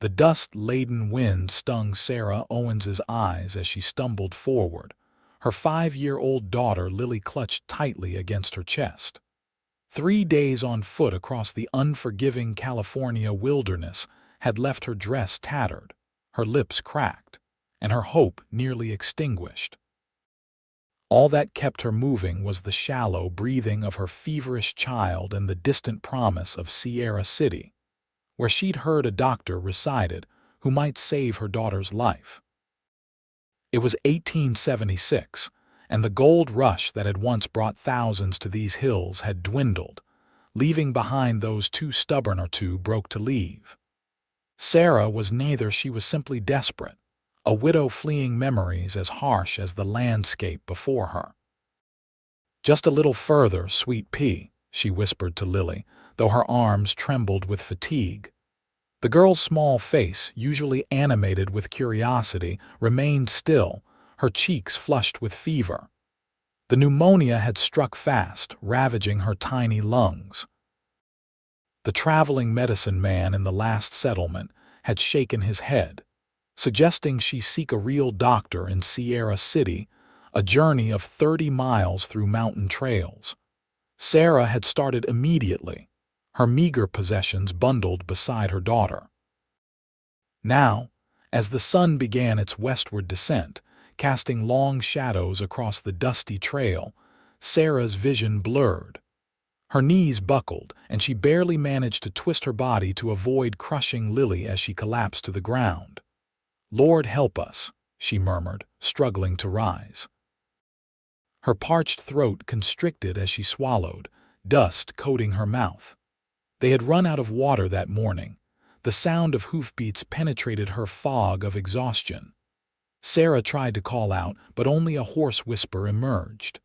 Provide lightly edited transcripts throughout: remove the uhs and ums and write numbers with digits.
The dust-laden wind stung Sarah Owens's eyes as she stumbled forward. Her 5-year-old daughter Lily clutched tightly against her chest. 3 days on foot across the unforgiving California wilderness had left her dress tattered, her lips cracked, and her hope nearly extinguished. All that kept her moving was the shallow breathing of her feverish child and the distant promise of Sierra City, where she'd heard a doctor resided who might save her daughter's life. It was 1876, and the gold rush that had once brought thousands to these hills had dwindled, leaving behind those too stubborn or too broke to leave. Sarah was neither, she was simply desperate, a widow fleeing memories as harsh as the landscape before her. "Just a little further, sweet pea," she whispered to Lily, though her arms trembled with fatigue. The girl's small face, usually animated with curiosity, remained still, her cheeks flushed with fever. The pneumonia had struck fast, ravaging her tiny lungs. The traveling medicine man in the last settlement had shaken his head, suggesting she seek a real doctor in Sierra City, a journey of 30 miles through mountain trails. Sarah had started immediately, her meager possessions bundled beside her daughter. Now, as the sun began its westward descent, casting long shadows across the dusty trail, Sarah's vision blurred. Her knees buckled, and she barely managed to twist her body to avoid crushing Lily as she collapsed to the ground. "Lord help us," she murmured, struggling to rise. Her parched throat constricted as she swallowed, dust coating her mouth. They had run out of water that morning. The sound of hoofbeats penetrated her fog of exhaustion. Sarah tried to call out, but only a hoarse whisper emerged.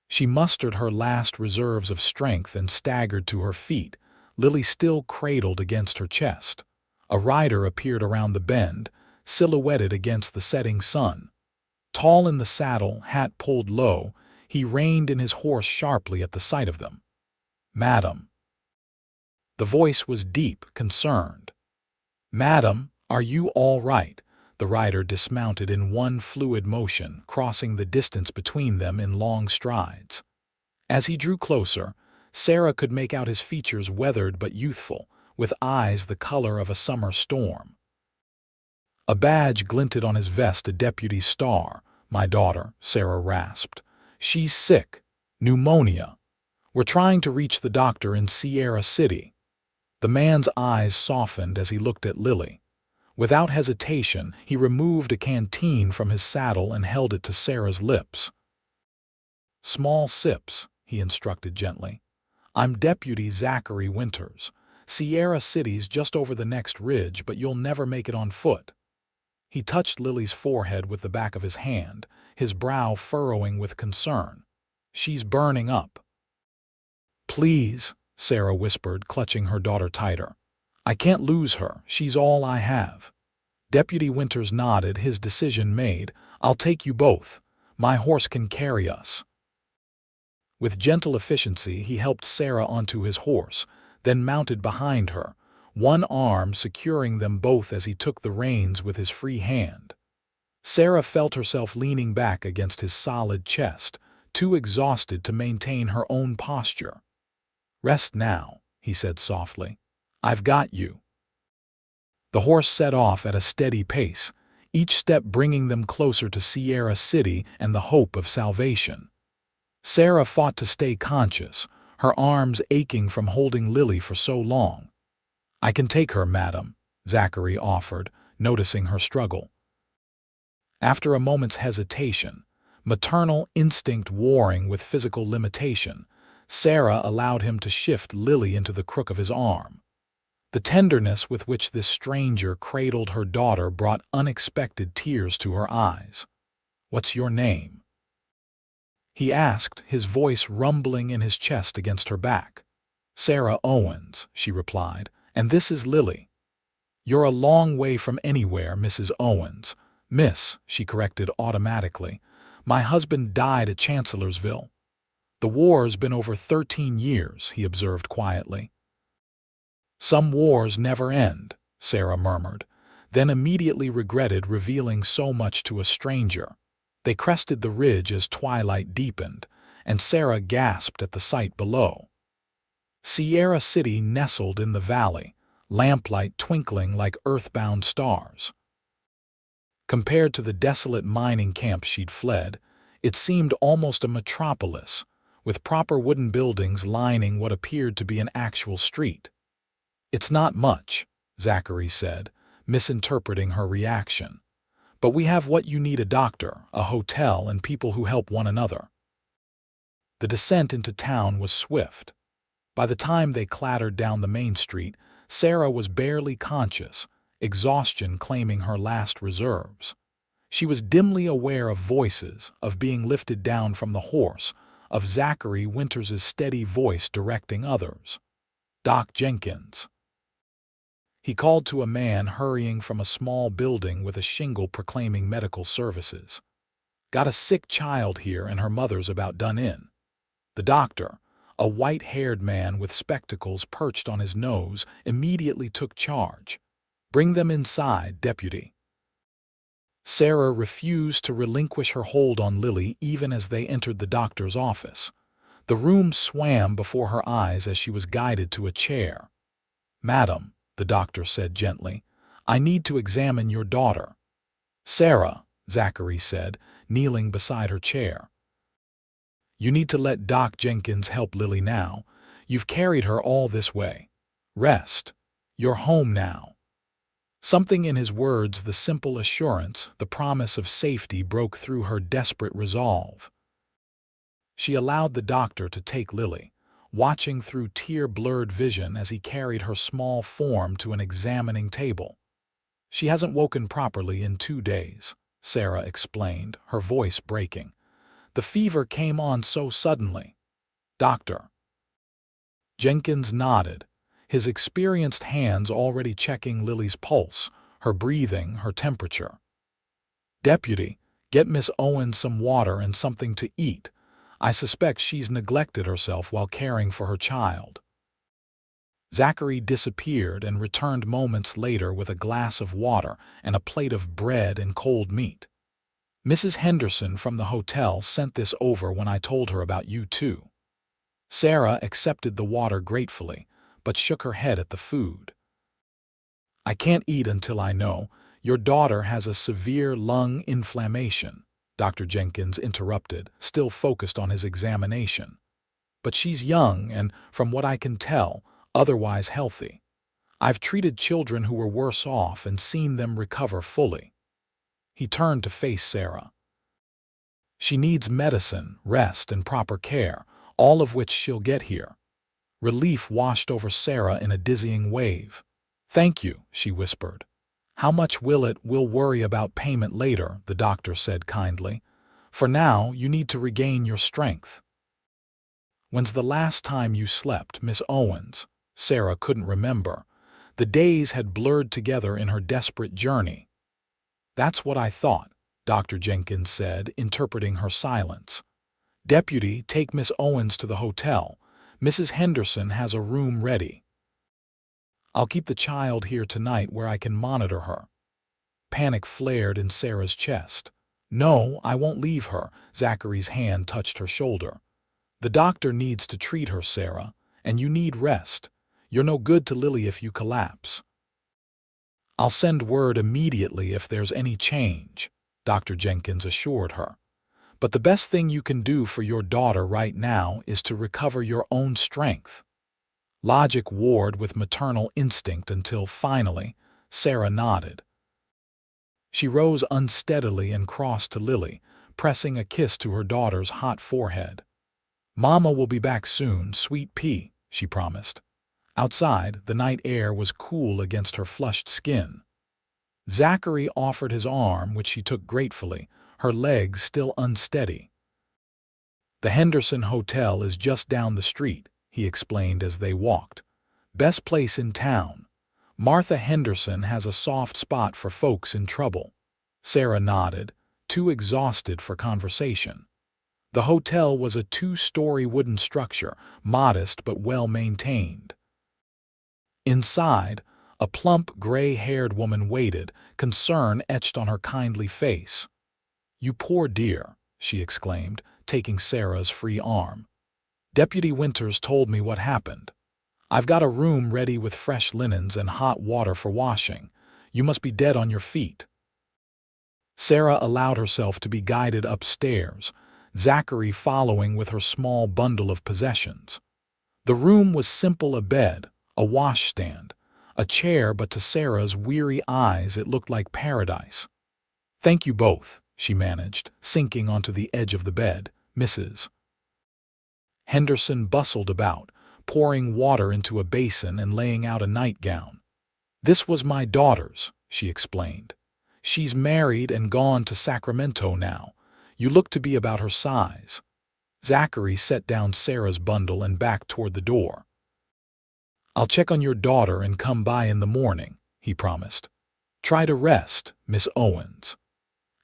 She mustered her last reserves of strength and staggered to her feet, Lily still cradled against her chest. A rider appeared around the bend, silhouetted against the setting sun. Tall in the saddle, hat pulled low, he reined in his horse sharply at the sight of them. "Madam." The voice was deep, concerned. "Madam, are you all right?" The rider dismounted in one fluid motion, crossing the distance between them in long strides. As he drew closer, Sarah could make out his features weathered but youthful, with eyes the color of a summer storm. A badge glinted on his vest, a deputy's star. "My daughter," Sarah rasped. "She's sick. Pneumonia. We're trying to reach the doctor in Sierra City." The man's eyes softened as he looked at Lily. Without hesitation, he removed a canteen from his saddle and held it to Sarah's lips. "Small sips," he instructed gently. "I'm Deputy Zachary Winters. Sierra City's just over the next ridge, but you'll never make it on foot." He touched Lily's forehead with the back of his hand, his brow furrowing with concern. "She's burning up." "Please," Sarah whispered, clutching her daughter tighter. "I can't lose her. She's all I have." Deputy Winters nodded, his decision made. "I'll take you both. My horse can carry us." With gentle efficiency, he helped Sarah onto his horse, then mounted behind her, one arm securing them both as he took the reins with his free hand. Sarah felt herself leaning back against his solid chest, too exhausted to maintain her own posture. "Rest now," he said softly. "I've got you." The horse set off at a steady pace, each step bringing them closer to Sierra City and the hope of salvation. Sarah fought to stay conscious, her arms aching from holding Lily for so long. "I can take her, madam," Zachary offered, noticing her struggle. After a moment's hesitation, maternal instinct warring with physical limitation, Sarah allowed him to shift Lily into the crook of his arm. The tenderness with which this stranger cradled her daughter brought unexpected tears to her eyes. "What's your name?" he asked, his voice rumbling in his chest against her back. "Sarah Owens," she replied, "and this is Lily." "You're a long way from anywhere, Mrs. Owens." "Miss," she corrected automatically. "My husband died at Chancellorsville." "The war's been over 13 years, he observed quietly. "Some wars never end," Sarah murmured, then immediately regretted revealing so much to a stranger. They crested the ridge as twilight deepened, and Sarah gasped at the sight below. Sierra City nestled in the valley, lamplight twinkling like earthbound stars. Compared to the desolate mining camp she'd fled, it seemed almost a metropolis, with proper wooden buildings lining what appeared to be an actual street. "It's not much," Zachary said, misinterpreting her reaction. "But we have what you need: a doctor, a hotel, and people who help one another." The descent into town was swift. By the time they clattered down the main street, Sarah was barely conscious, exhaustion claiming her last reserves. She was dimly aware of voices, of being lifted down from the horse, of Zachary Winters' steady voice directing others. "Doc Jenkins." He called to a man hurrying from a small building with a shingle proclaiming medical services. "Got a sick child here and her mother's about done in." The doctor, a white-haired man with spectacles perched on his nose, immediately took charge. "Bring them inside, deputy." Sarah refused to relinquish her hold on Lily even as they entered the doctor's office. The room swam before her eyes as she was guided to a chair. "Madam," the doctor said gently, "I need to examine your daughter." "Sarah," Zachary said, kneeling beside her chair. "You need to let Doc Jenkins help Lily now. You've carried her all this way. Rest. You're home now." Something in his words, the simple assurance, the promise of safety, broke through her desperate resolve. She allowed the doctor to take Lily, watching through tear-blurred vision as he carried her small form to an examining table. "She hasn't woken properly in 2 days," Sarah explained, her voice breaking. "The fever came on so suddenly." "Doctor." Jenkins nodded, his experienced hands already checking Lily's pulse, her breathing, her temperature. "Deputy, get Miss Owens some water and something to eat. I suspect she's neglected herself while caring for her child." Zachary disappeared and returned moments later with a glass of water and a plate of bread and cold meat. "Mrs. Henderson from the hotel sent this over when I told her about you too." Sarah accepted the water gratefully, but shook her head at the food. "I can't eat until I know. Your daughter has a severe lung inflammation," Dr. Jenkins interrupted, still focused on his examination. "But she's young and, from what I can tell, otherwise healthy. I've treated children who were worse off and seen them recover fully." He turned to face Sarah. "She needs medicine, rest, and proper care, all of which she'll get here." Relief washed over Sarah in a dizzying wave. "Thank you," she whispered. "How much will it? We'll worry about payment later," the doctor said kindly. "For now, you need to regain your strength." "When's the last time you slept, Miss Owens?" Sarah couldn't remember. The days had blurred together in her desperate journey. "That's what I thought," Dr. Jenkins said, interpreting her silence. "Deputy, take Miss Owens to the hotel. Mrs. Henderson has a room ready." "I'll keep the child here tonight where I can monitor her." Panic flared in Sarah's chest. "No, I won't leave her." Zachary's hand touched her shoulder. "The doctor needs to treat her, Sarah, and you need rest. You're no good to Lily if you collapse." "I'll send word immediately if there's any change," Dr. Jenkins assured her. "But the best thing you can do for your daughter right now is to recover your own strength." Logic warred with maternal instinct until, finally, Sarah nodded. She rose unsteadily and crossed to Lily, pressing a kiss to her daughter's hot forehead. "Mama will be back soon, sweet pea," she promised. Outside, the night air was cool against her flushed skin. Zachary offered his arm, which she took gratefully, her legs still unsteady. "The Henderson Hotel is just down the street," he explained as they walked. "Best place in town. Martha Henderson has a soft spot for folks in trouble." Sarah nodded, too exhausted for conversation. The hotel was a 2-story wooden structure, modest but well maintained. Inside, A plump, gray-haired woman waited, concern etched on her kindly face. "You poor dear," she exclaimed, taking Sarah's free arm. "Deputy Winters told me what happened. I've got a room ready with fresh linens and hot water for washing. You must be dead on your feet." Sarah allowed herself to be guided upstairs, Zachary following with her small bundle of possessions. The room was simple: a bed, a washstand, a chair, but to Sarah's weary eyes it looked like paradise. "Thank you both," she managed, sinking onto the edge of the bed. "Mrs. Henderson bustled about, pouring water into a basin and laying out a nightgown. "This was my daughter's," she explained. "She's married and gone to Sacramento now. You look to be about her size." Zachary set down Sarah's bundle and backed toward the door. "I'll check on your daughter and come by in the morning," he promised. "Try to rest, Miss Owens."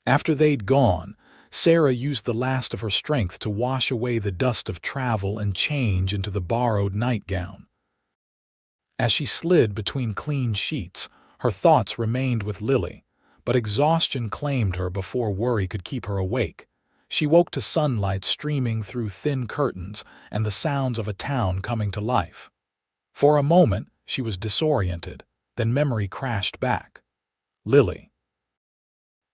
After they'd gone, Sarah used the last of her strength to wash away the dust of travel and change into the borrowed nightgown. As she slid between clean sheets, her thoughts remained with Lily, but exhaustion claimed her before worry could keep her awake. She woke to sunlight streaming through thin curtains and the sounds of a town coming to life. For a moment, she was disoriented, then memory crashed back. Lily.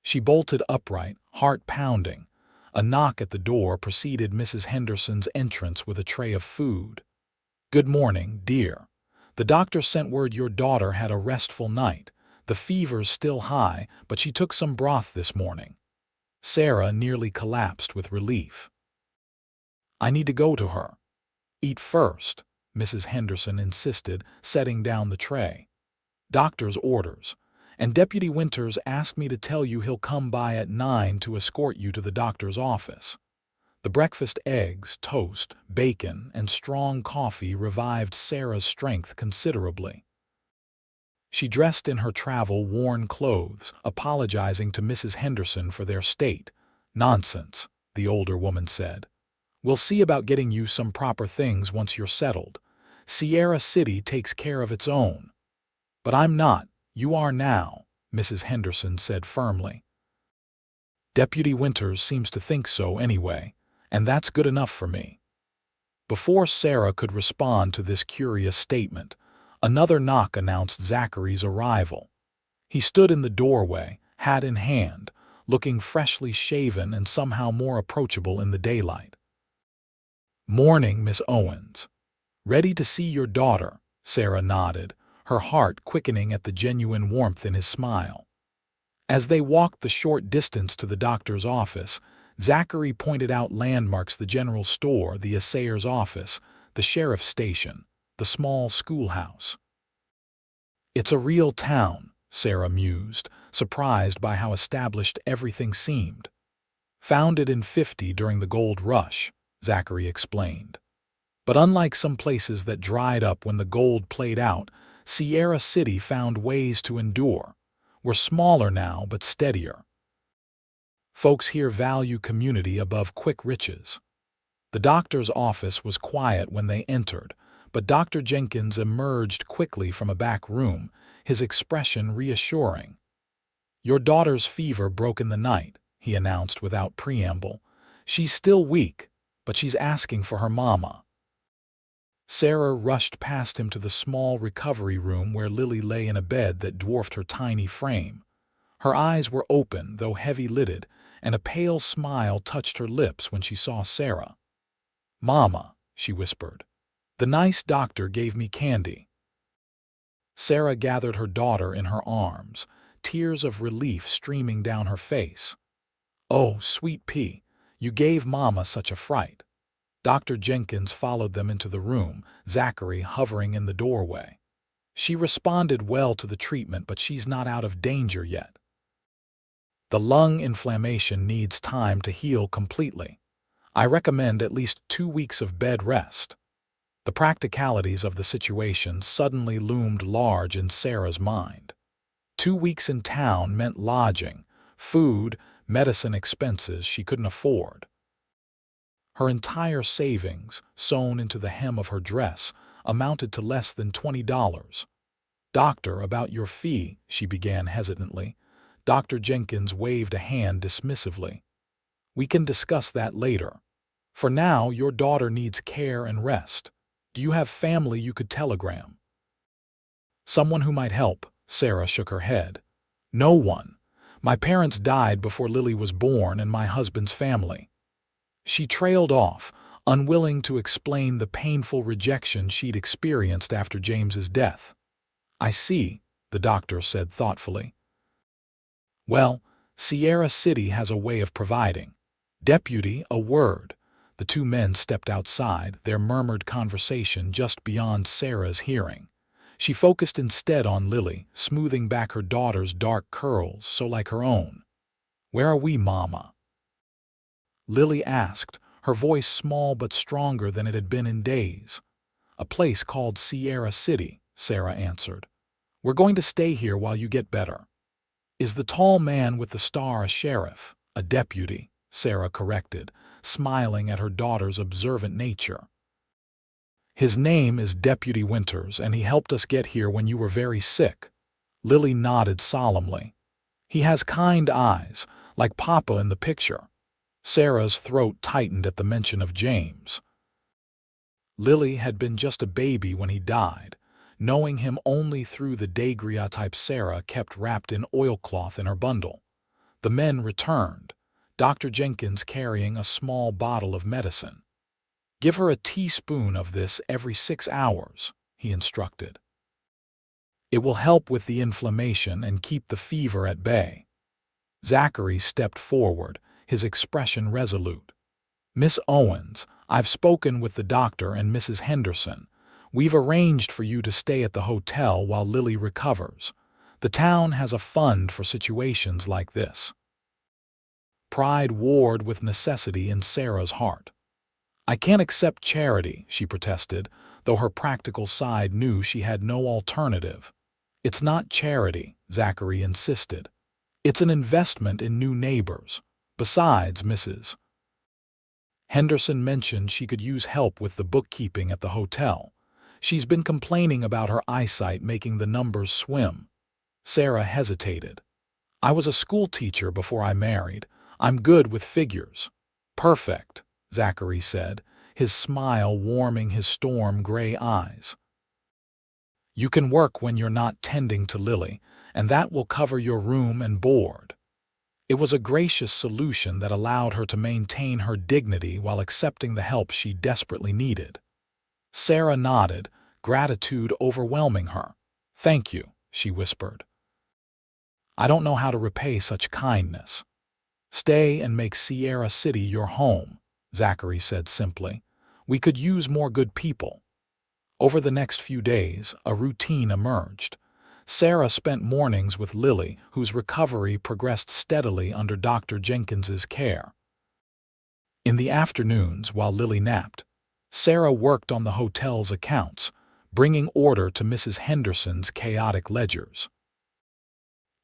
She bolted upright, heart pounding. A knock at the door preceded Mrs. Henderson's entrance with a tray of food. "Good morning, dear. The doctor sent word your daughter had a restful night. The fever's still high, but she took some broth this morning." Sarah nearly collapsed with relief. "I need to go to her." "Eat first," Mrs. Henderson insisted, setting down the tray. "Doctor's orders. And Deputy Winters asked me to tell you he'll come by at 9 to escort you to the doctor's office." The breakfast eggs, toast, bacon, and strong coffee revived Sarah's strength considerably. She dressed in her travel-worn clothes, apologizing to Mrs. Henderson for their state. "Nonsense," the older woman said. "We'll see about getting you some proper things once you're settled. Sierra City takes care of its own." "But I'm not. You are now," Mrs. Henderson said firmly. "Deputy Winters seems to think so anyway, and that's good enough for me." Before Sarah could respond to this curious statement, another knock announced Zachary's arrival. He stood in the doorway, hat in hand, looking freshly shaven and somehow more approachable in the daylight. "Morning, Miss Owens. Ready to see your daughter," Sarah nodded, her heart quickening at the genuine warmth in his smile. As they walked the short distance to the doctor's office, Zachary pointed out landmarks: the general store, the assayer's office, the sheriff's station, the small schoolhouse. "It's a real town," Sarah mused, surprised by how established everything seemed. "Founded in '50 during the gold rush," Zachary explained. "But unlike some places that dried up when the gold played out, Sierra City found ways to endure. We're smaller now, but steadier. Folks here value community above quick riches." The doctor's office was quiet when they entered, but Dr. Jenkins emerged quickly from a back room, his expression reassuring. "Your daughter's fever broke in the night," he announced without preamble. "She's still weak, but she's asking for her mama." Sarah rushed past him to the small recovery room where Lily lay in a bed that dwarfed her tiny frame. Her eyes were open, though heavy-lidded, and a pale smile touched her lips when she saw Sarah. "Mama," she whispered. "The nice doctor gave me candy." Sarah gathered her daughter in her arms, tears of relief streaming down her face. "Oh, sweet pea, you gave Mama such a fright." Dr. Jenkins followed them into the room, Zachary hovering in the doorway. "She responded well to the treatment, but she's not out of danger yet. The lung inflammation needs time to heal completely. I recommend at least 2 weeks of bed rest." The practicalities of the situation suddenly loomed large in Sarah's mind. 2 weeks in town meant lodging, food, medicine expenses she couldn't afford. Her entire savings, sewn into the hem of her dress, amounted to less than $20. "Doctor, about your fee," she began hesitantly. Dr. Jenkins waved a hand dismissively. "We can discuss that later. For now, your daughter needs care and rest. Do you have family you could telegram?" "Someone who might help," Sarah shook her head. "No one. My parents died before Lily was born and my husband's family." She trailed off, unwilling to explain the painful rejection she'd experienced after James's death. "I see," the doctor said thoughtfully. "Well, Sierra City has a way of providing." "Deputy, a word." The two men stepped outside, their murmured conversation just beyond Sarah's hearing. She focused instead on Lily, smoothing back her daughter's dark curls so like her own. "Where are we, Mama?" Lily asked, her voice small but stronger than it had been in days. "A place called Sierra City," Sarah answered. "We're going to stay here while you get better." "Is the tall man with the star a sheriff?" "A deputy," Sarah corrected, smiling at her daughter's observant nature. "His name is Deputy Winters, and he helped us get here when you were very sick." Lily nodded solemnly. "He has kind eyes, like Papa in the picture." Sarah's throat tightened at the mention of James. Lily had been just a baby when he died, knowing him only through the daguerreotype Sarah kept wrapped in oilcloth in her bundle. The men returned, Dr. Jenkins carrying a small bottle of medicine. "Give her a teaspoon of this every 6 hours," he instructed. "It will help with the inflammation and keep the fever at bay." Zachary stepped forward, his expression resolute. "Miss Owens, I've spoken with the doctor and Mrs. Henderson. We've arranged for you to stay at the hotel while Lily recovers. The town has a fund for situations like this." Pride warred with necessity in Sarah's heart. "I can't accept charity," she protested, though her practical side knew she had no alternative. "It's not charity," Zachary insisted. "It's an investment in new neighbors. Besides, Mrs. Henderson mentioned she could use help with the bookkeeping at the hotel. She's been complaining about her eyesight making the numbers swim." Sarah hesitated. "I was a school teacher before I married. I'm good with figures." "Perfect," Zachary said, his smile warming his storm-gray eyes. "You can work when you're not tending to Lily, and that will cover your room and board." It was a gracious solution that allowed her to maintain her dignity while accepting the help she desperately needed. Sarah nodded, gratitude overwhelming her. "Thank you," she whispered. "I don't know how to repay such kindness." "Stay and make Sierra City your home," Zachary said simply. "We could use more good people." Over the next few days, a routine emerged. Sarah spent mornings with Lily, whose recovery progressed steadily under Dr. Jenkins's care. In the afternoons, while Lily napped, Sarah worked on the hotel's accounts, bringing order to Mrs. Henderson's chaotic ledgers.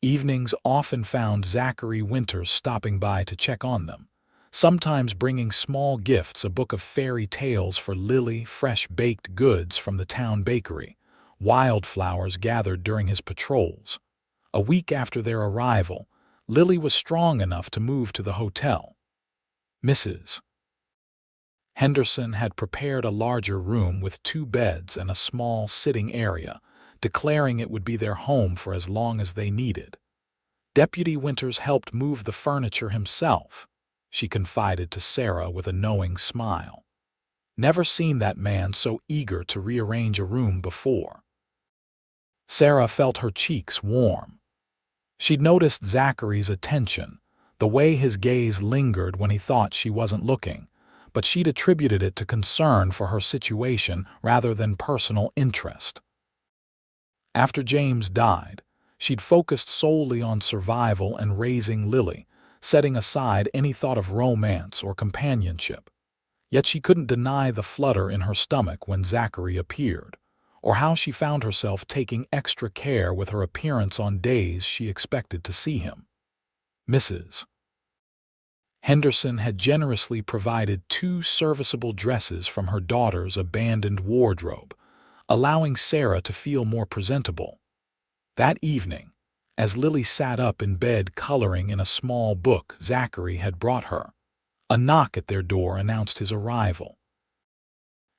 Evenings often found Zachary Winters stopping by to check on them, sometimes bringing small gifts, a book of fairy tales for Lily, fresh baked goods from the town bakery, wildflowers gathered during his patrols. A week after their arrival, Lily was strong enough to move to the hotel. Mrs. Henderson had prepared a larger room with 2 beds and a small sitting area, declaring it would be their home for as long as they needed. Deputy Winters helped move the furniture himself, she confided to Sarah with a knowing smile. Never seen that man so eager to rearrange a room before. Sarah felt her cheeks warm. She'd noticed Zachary's attention, the way his gaze lingered when he thought she wasn't looking, but she'd attributed it to concern for her situation rather than personal interest. After James died, she'd focused solely on survival and raising Lily, setting aside any thought of romance or companionship. Yet she couldn't deny the flutter in her stomach when Zachary appeared, or how she found herself taking extra care with her appearance on days she expected to see him. Mrs. Henderson had generously provided 2 serviceable dresses from her daughter's abandoned wardrobe, allowing Sarah to feel more presentable. That evening, as Lily sat up in bed coloring in a small book Zachary had brought her, a knock at their door announced his arrival.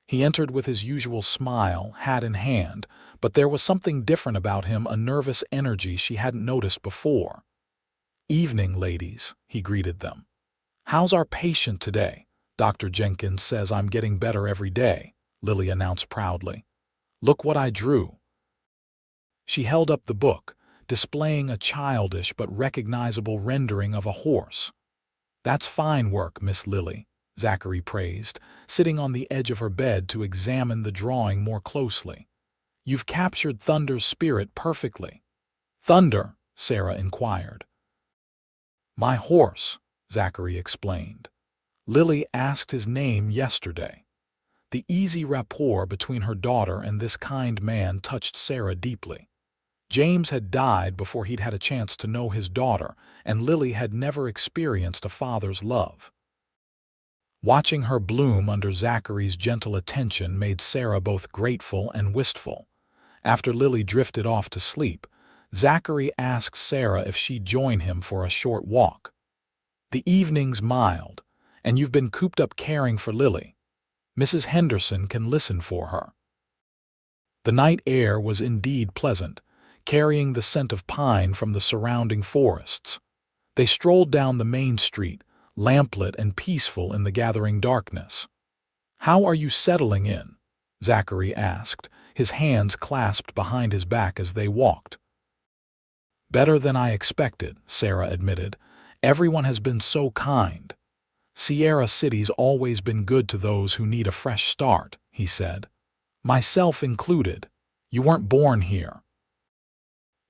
He entered with his usual smile, hat in hand, but there was something different about him, a nervous energy she hadn't noticed before. "Evening, ladies," he greeted them. "How's our patient today?" "Dr. Jenkins says I'm getting better every day," Lily announced proudly. "Look what I drew." She held up the book, displaying a childish but recognizable rendering of a horse. "That's fine work, Miss Lily," Zachary praised, sitting on the edge of her bed to examine the drawing more closely. "You've captured Thunder's spirit perfectly." "Thunder?" Sarah inquired. "My horse," Zachary explained. "Lily asked his name yesterday." The easy rapport between her daughter and this kind man touched Sarah deeply. James had died before he'd had a chance to know his daughter, and Lily had never experienced a father's love. Watching her bloom under Zachary's gentle attention made Sarah both grateful and wistful. After Lily drifted off to sleep, Zachary asked Sarah if she'd join him for a short walk. "The evening's mild, and you've been cooped up caring for Lily. Mrs. Henderson can listen for her." The night air was indeed pleasant, carrying the scent of pine from the surrounding forests. They strolled down the main street, lamplit and peaceful in the gathering darkness. "How are you settling in?" Zachary asked, his hands clasped behind his back as they walked. "Better than I expected," Sarah admitted. "Everyone has been so kind." "Sierra City's always been good to those who need a fresh start," he said. "Myself included. You weren't born here?"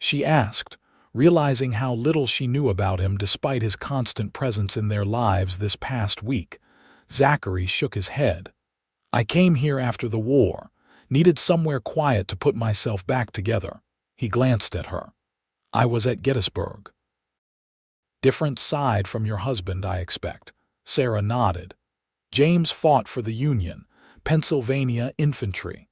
she asked, realizing how little she knew about him despite his constant presence in their lives this past week. Zachary shook his head. "I came here after the war, needed somewhere quiet to put myself back together." He glanced at her. "I was at Gettysburg." "Different side from your husband, I expect." Sarah nodded. "James fought for the Union, Pennsylvania Infantry."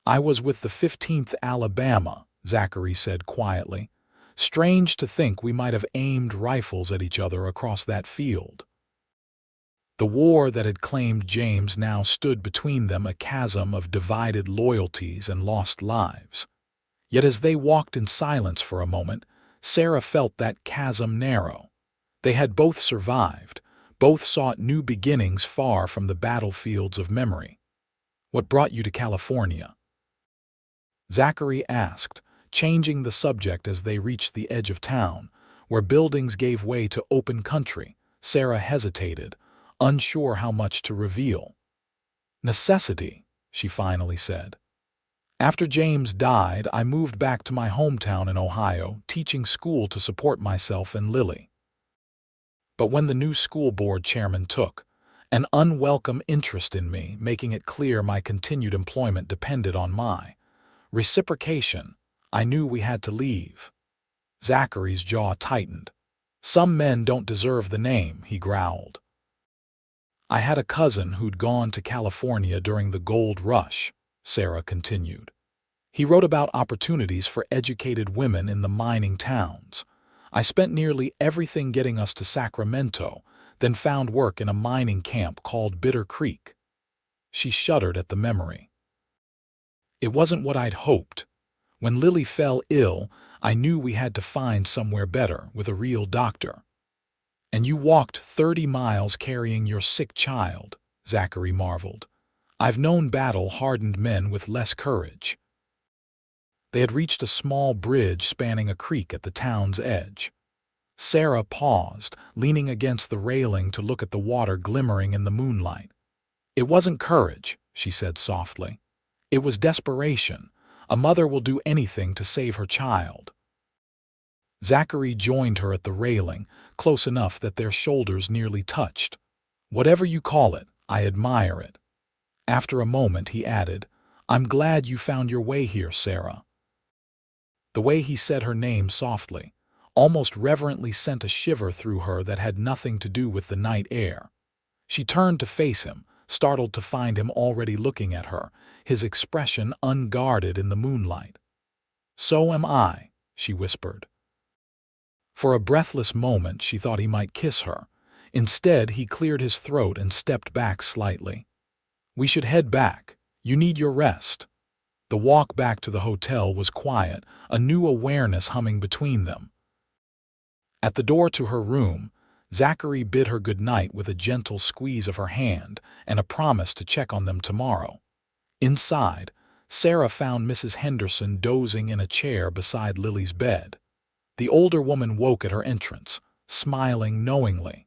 "I was with the 15th Alabama," Zachary said quietly. "Strange to think we might have aimed rifles at each other across that field." The war that had claimed James now stood between them, a chasm of divided loyalties and lost lives. Yet as they walked in silence for a moment, Sarah felt that chasm narrow. They had both survived, both sought new beginnings far from the battlefields of memory. "What brought you to California?" Zachary asked, changing the subject as they reached the edge of town, where buildings gave way to open country. Sarah hesitated, unsure how much to reveal. "Necessity," she finally said. "After James died, I moved back to my hometown in Ohio, teaching school to support myself and Lily. But when the new school board chairman took an unwelcome interest in me, making it clear my continued employment depended on my reciprocation, I knew we had to leave." Zachary's jaw tightened. "Some men don't deserve the name," he growled. "I had a cousin who'd gone to California during the gold rush," Sarah continued. "He wrote about opportunities for educated women in the mining towns. I spent nearly everything getting us to Sacramento, then found work in a mining camp called Bitter Creek." She shuddered at the memory. "It wasn't what I'd hoped. When Lily fell ill, I knew we had to find somewhere better, with a real doctor." "And you walked 30 miles carrying your sick child," Zachary marveled. "I've known battle-hardened men with less courage." They had reached a small bridge spanning a creek at the town's edge. Sarah paused, leaning against the railing to look at the water glimmering in the moonlight. "It wasn't courage," she said softly. "It was desperation. A mother will do anything to save her child." Zachary joined her at the railing, close enough that their shoulders nearly touched. "Whatever you call it, I admire it." After a moment, he added, "I'm glad you found your way here, Sarah." The way he said her name softly, almost reverently, sent a shiver through her that had nothing to do with the night air. She turned to face him, startled to find him already looking at her, his expression unguarded in the moonlight. "So am I," she whispered. For a breathless moment she thought he might kiss her. Instead, he cleared his throat and stepped back slightly. "We should head back. You need your rest." The walk back to the hotel was quiet, a new awareness humming between them. At the door to her room, Zachary bid her good night with a gentle squeeze of her hand and a promise to check on them tomorrow. Inside, Sarah found Mrs. Henderson dozing in a chair beside Lily's bed. The older woman woke at her entrance, smiling knowingly.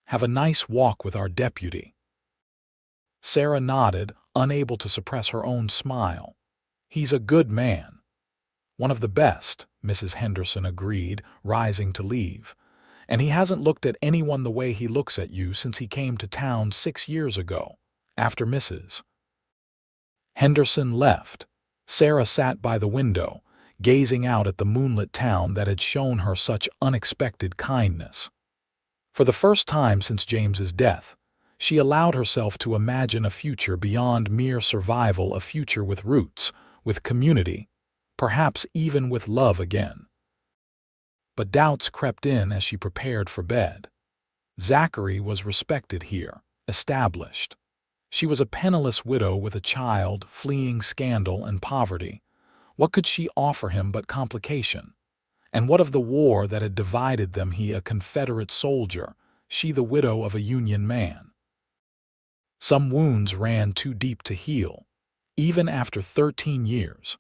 "Have a nice walk with our deputy." Sarah nodded, unable to suppress her own smile. "He's a good man." "One of the best," Mrs. Henderson agreed, rising to leave. "And he hasn't looked at anyone the way he looks at you since he came to town 6 years ago, after Mrs. Henderson left. Sarah sat by the window, gazing out at the moonlit town that had shown her such unexpected kindness. For the first time since James's death, she allowed herself to imagine a future beyond mere survival, a future with roots, with community, perhaps even with love again. But doubts crept in as she prepared for bed. Zachary was respected here, established. She was a penniless widow with a child, fleeing scandal and poverty. What could she offer him but complication? And what of the war that had divided them, he a Confederate soldier, she the widow of a Union man? Some wounds ran too deep to heal, even after 13 years.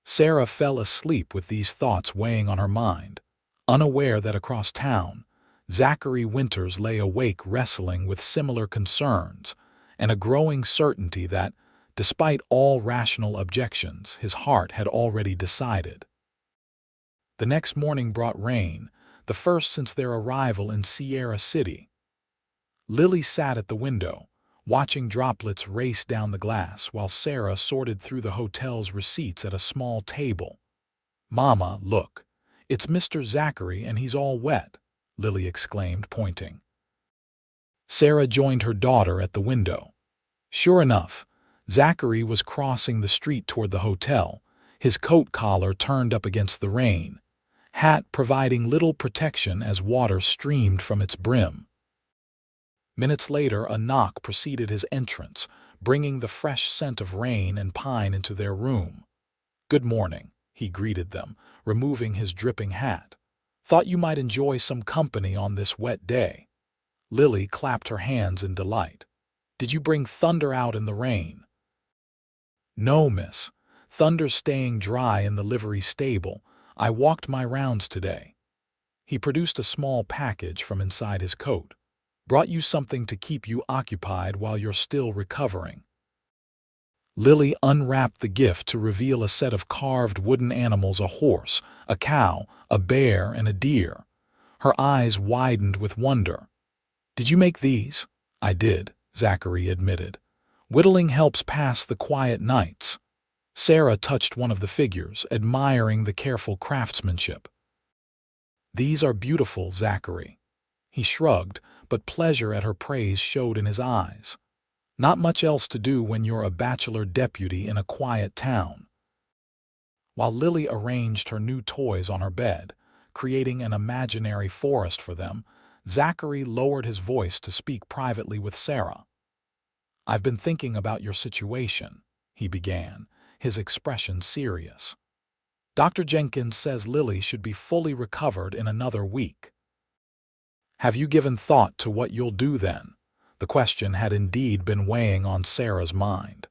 Sarah fell asleep with these thoughts weighing on her mind, unaware that across town, Zachary Winters lay awake wrestling with similar concerns, and a growing certainty that, despite all rational objections, his heart had already decided. The next morning brought rain, the first since their arrival in Sierra City. Lily sat at the window, watching droplets race down the glass while Sarah sorted through the hotel's receipts at a small table. "Mama, look, it's Mr. Zachary and he's all wet," Lily exclaimed, pointing. Sarah joined her daughter at the window. Sure enough, Zachary was crossing the street toward the hotel, his coat collar turned up against the rain, hat providing little protection as water streamed from its brim. Minutes later, a knock preceded his entrance, bringing the fresh scent of rain and pine into their room. "Good morning," he greeted them, removing his dripping hat. "Thought you might enjoy some company on this wet day." Lily clapped her hands in delight. "Did you bring Thunder out in the rain?" "No, miss. Thunder's staying dry in the livery stable. I walked my rounds today." He produced a small package from inside his coat. "Brought you something to keep you occupied while you're still recovering." Lily unwrapped the gift to reveal a set of carved wooden animals, a horse, a cow, a bear, and a deer. Her eyes widened with wonder. "Did you make these?" "I did," Zachary admitted. "Whittling helps pass the quiet nights." Sarah touched one of the figures, admiring the careful craftsmanship. "These are beautiful, Zachary." He shrugged, but pleasure at her praise showed in his eyes. "Not much else to do when you're a bachelor deputy in a quiet town." While Lily arranged her new toys on her bed, creating an imaginary forest for them, Zachary lowered his voice to speak privately with Sarah. "I've been thinking about your situation," he began, his expression serious. "Dr. Jenkins says Lily should be fully recovered in another week." "Have you given thought to what you'll do then?" The question had indeed been weighing on Sarah's mind.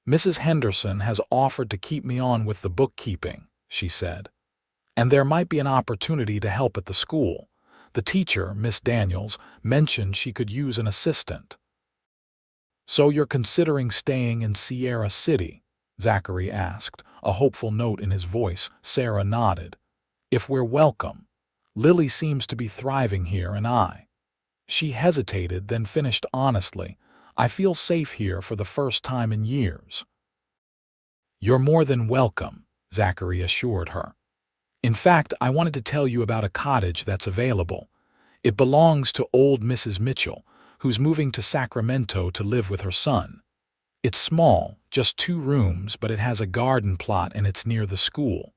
"Mrs. Henderson has offered to keep me on with the bookkeeping," she said. "And there might be an opportunity to help at the school. The teacher, Miss Daniels, mentioned she could use an assistant." "So you're considering staying in Sierra City?" Zachary asked, a hopeful note in his voice. Sarah nodded. "If we're welcome. Lily seems to be thriving here, and I—" She hesitated, then finished honestly, "I feel safe here for the first time in years." "You're more than welcome," Zachary assured her. "In fact, I wanted to tell you about a cottage that's available. It belongs to old Mrs. Mitchell, who's moving to Sacramento to live with her son. It's small, just 2 rooms, but it has a garden plot and it's near the school.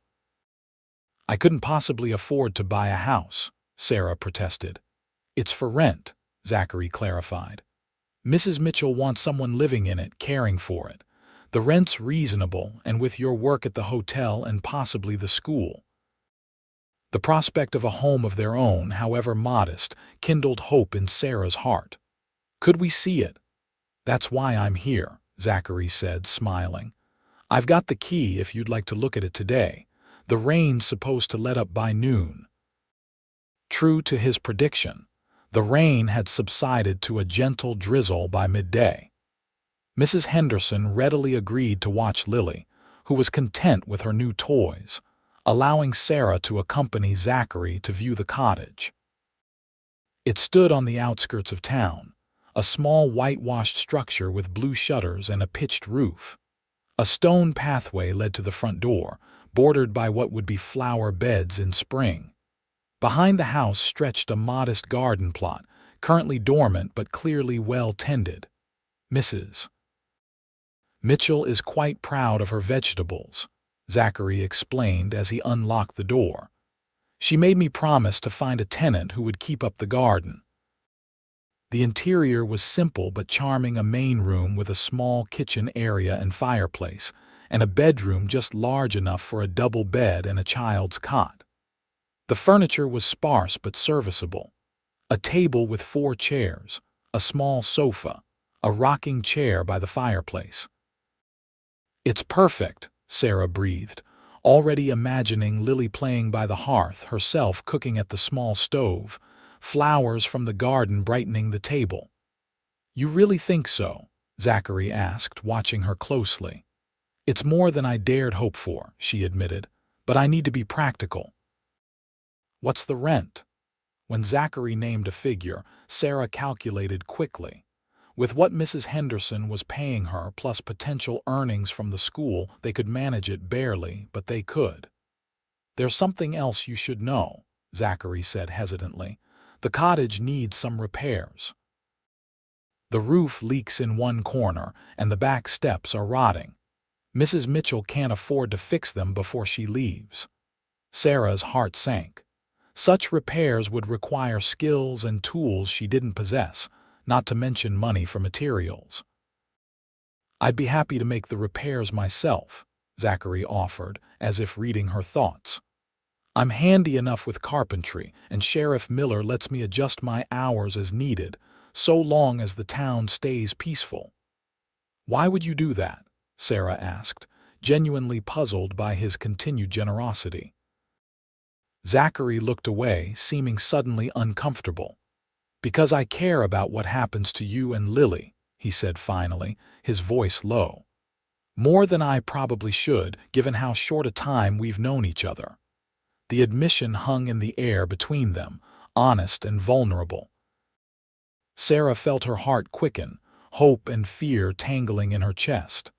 I couldn't possibly afford to buy a house, Sarah protested. It's for rent, Zachary clarified. Mrs. Mitchell wants someone living in it, caring for it. The rent's reasonable, and with your work at the hotel and possibly the school. The prospect of a home of their own, however modest, kindled hope in Sarah's heart. Could we see it? That's why I'm here, Zachary said, smiling. I've got the key if you'd like to look at it today. The rain's supposed to let up by noon. True to his prediction, the rain had subsided to a gentle drizzle by midday. Mrs. Henderson readily agreed to watch Lily, who was content with her new toys, allowing Sarah to accompany Zachary to view the cottage. It stood on the outskirts of town, a small whitewashed structure with blue shutters and a pitched roof. A stone pathway led to the front door, bordered by what would be flower beds in spring. Behind the house stretched a modest garden plot, currently dormant but clearly well tended. Mrs. Mitchell is quite proud of her vegetables, Zachary explained as he unlocked the door. She made me promise to find a tenant who would keep up the garden. The interior was simple but charming, a main room with a small kitchen area and fireplace, and a bedroom just large enough for a double bed and a child's cot. The furniture was sparse but serviceable. A table with 4 chairs, a small sofa, a rocking chair by the fireplace. It's perfect, Sarah breathed, already imagining Lily playing by the hearth, herself cooking at the small stove, flowers from the garden brightening the table. You really think so? Zachary asked, watching her closely. It's more than I dared hope for, she admitted, but I need to be practical. What's the rent? When Zachary named a figure, Sarah calculated quickly. With what Mrs. Henderson was paying her plus potential earnings from the school, they could manage it barely, but they could. There's something else you should know, Zachary said hesitantly. The cottage needs some repairs. The roof leaks in one corner, and the back steps are rotting. Mrs. Mitchell can't afford to fix them before she leaves. Sarah's heart sank. Such repairs would require skills and tools she didn't possess, not to mention money for materials. I'd be happy to make the repairs myself, Zachary offered, as if reading her thoughts. I'm handy enough with carpentry, and Sheriff Miller lets me adjust my hours as needed, so long as the town stays peaceful. Why would you do that? Sarah asked, genuinely puzzled by his continued generosity. Zachary looked away, seeming suddenly uncomfortable. Because I care about what happens to you and Lily, he said finally, his voice low. More than I probably should, given how short a time we've known each other. The admission hung in the air between them, honest and vulnerable. Sarah felt her heart quicken, hope and fear tangling in her chest.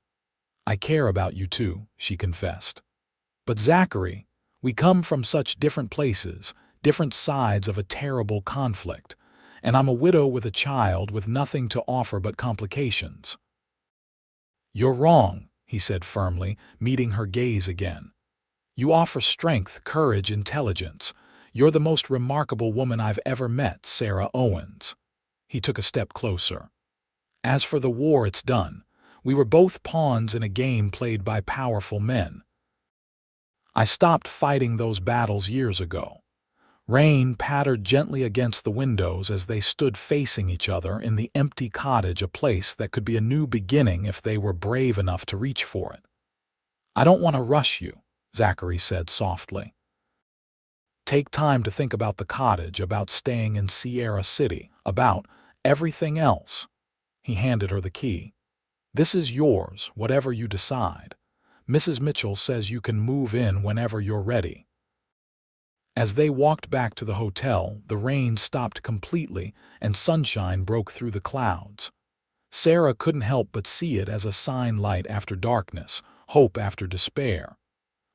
I care about you too, she confessed. But Zachary, we come from such different places, different sides of a terrible conflict, and I'm a widow with a child with nothing to offer but complications. You're wrong, he said firmly, meeting her gaze again. You offer strength, courage, intelligence. You're the most remarkable woman I've ever met, Sarah Owens. He took a step closer. As for the war, it's done. We were both pawns in a game played by powerful men. I stopped fighting those battles years ago. Rain pattered gently against the windows as they stood facing each other in the empty cottage, a place that could be a new beginning if they were brave enough to reach for it. I don't want to rush you, Zachary said softly. Take time to think about the cottage, about staying in Sierra City, about everything else. He handed her the key. This is yours, whatever you decide. Mrs. Mitchell says you can move in whenever you're ready. As they walked back to the hotel, the rain stopped completely and sunshine broke through the clouds. Sarah couldn't help but see it as a sign: light after darkness, hope after despair.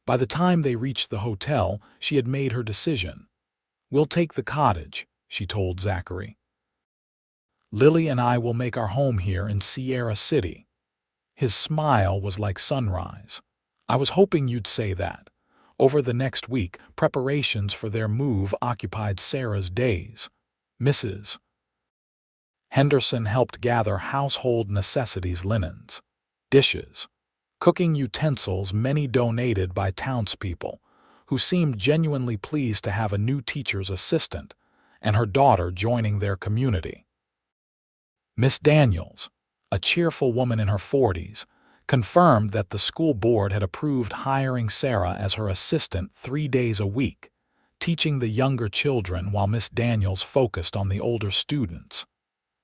By the time they reached the hotel, she had made her decision. We'll take the cottage, she told Zachary. Lily and I will make our home here in Sierra City. His smile was like sunrise. I was hoping you'd say that. Over the next week, preparations for their move occupied Sarah's days. Mrs. Henderson helped gather household necessities, linens, dishes, cooking utensils, many donated by townspeople, who seemed genuinely pleased to have a new teacher's assistant and her daughter joining their community. Miss Daniels, a cheerful woman in her 40s, confirmed that the school board had approved hiring Sarah as her assistant 3 days a week, teaching the younger children while Miss Daniels focused on the older students.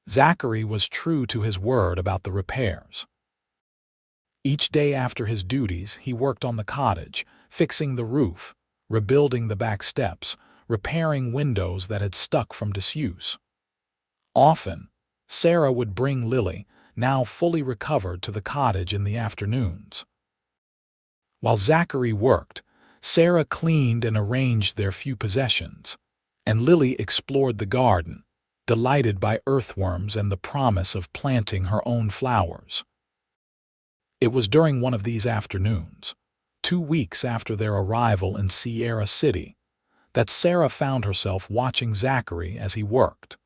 Zachary was true to his word about the repairs. Each day after his duties, he worked on the cottage, fixing the roof, rebuilding the back steps, repairing windows that had stuck from disuse. Often, Sarah would bring Lily, now fully recovered, to the cottage in the afternoons. While Zachary worked, Sarah cleaned and arranged their few possessions, and Lily explored the garden, delighted by earthworms and the promise of planting her own flowers. It was during one of these afternoons, 2 weeks after their arrival in Sierra City, that Sarah found herself watching Zachary as he worked.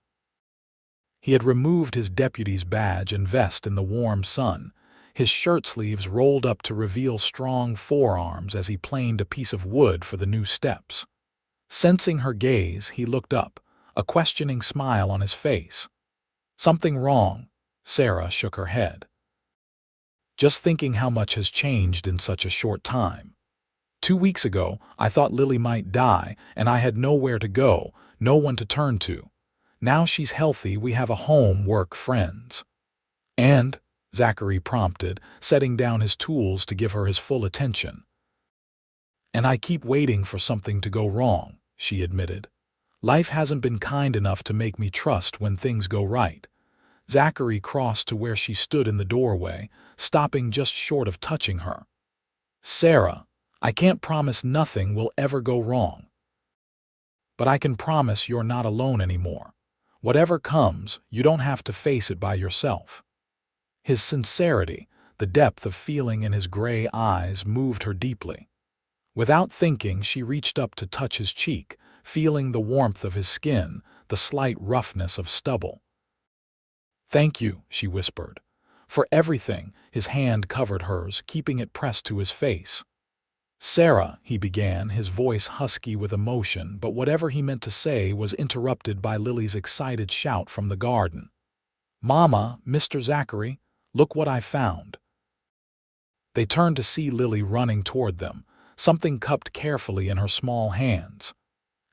He had removed his deputy's badge and vest in the warm sun, his shirt sleeves rolled up to reveal strong forearms as he planed a piece of wood for the new steps. Sensing her gaze, he looked up, a questioning smile on his face. "Something wrong?" Sarah shook her head. "Just thinking how much has changed in such a short time. 2 weeks ago, I thought Lily might die, and I had nowhere to go, no one to turn to. Now she's healthy, we have a home, work, friends." "And?" Zachary prompted, setting down his tools to give her his full attention. "And I keep waiting for something to go wrong," she admitted. "Life hasn't been kind enough to make me trust when things go right." Zachary crossed to where she stood in the doorway, stopping just short of touching her. "Sarah, I can't promise nothing will ever go wrong. But I can promise you're not alone anymore. Whatever comes, you don't have to face it by yourself." His sincerity, the depth of feeling in his gray eyes, moved her deeply. Without thinking, she reached up to touch his cheek, feeling the warmth of his skin, the slight roughness of stubble. "Thank you," she whispered. "For everything." His hand covered hers, keeping it pressed to his face. "Sarah," he began, his voice husky with emotion, but whatever he meant to say was interrupted by Lily's excited shout from the garden. "Mama, Mr. Zachary, look what I found." They turned to see Lily running toward them, something cupped carefully in her small hands.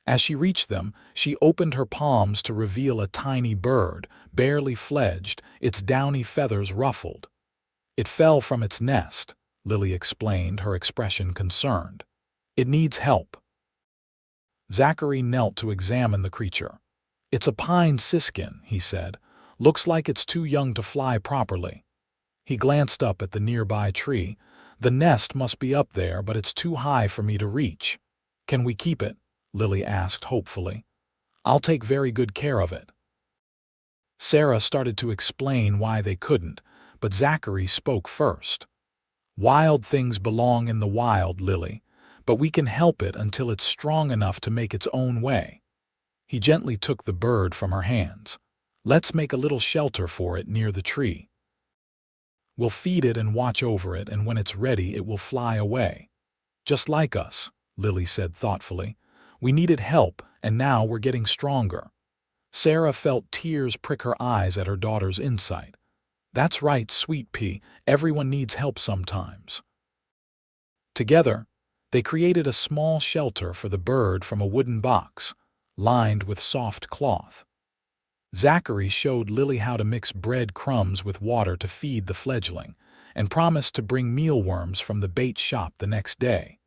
As she reached them, she opened her palms to reveal a tiny bird, barely fledged, its downy feathers ruffled. "It fell from its nest," Lily explained, her expression concerned. "It needs help." Zachary knelt to examine the creature. "It's a pine siskin," he said. "Looks like it's too young to fly properly." He glanced up at the nearby tree. "The nest must be up there, but it's too high for me to reach." "Can we keep it?" Lily asked hopefully. "I'll take very good care of it." Sarah started to explain why they couldn't, but Zachary spoke first. "Wild things belong in the wild, Lily, but we can help it until it's strong enough to make its own way." He gently took the bird from her hands. "Let's make a little shelter for it near the tree. We'll feed it and watch over it, and when it's ready it will fly away. Just like us," Lily said thoughtfully. "We needed help, and now we're getting stronger." Sarah felt tears prick her eyes at her daughter's insight. "That's right, sweet pea, everyone needs help sometimes." Together, they created a small shelter for the bird from a wooden box, lined with soft cloth. Zachary showed Lily how to mix bread crumbs with water to feed the fledgling, and promised to bring mealworms from the bait shop the next day.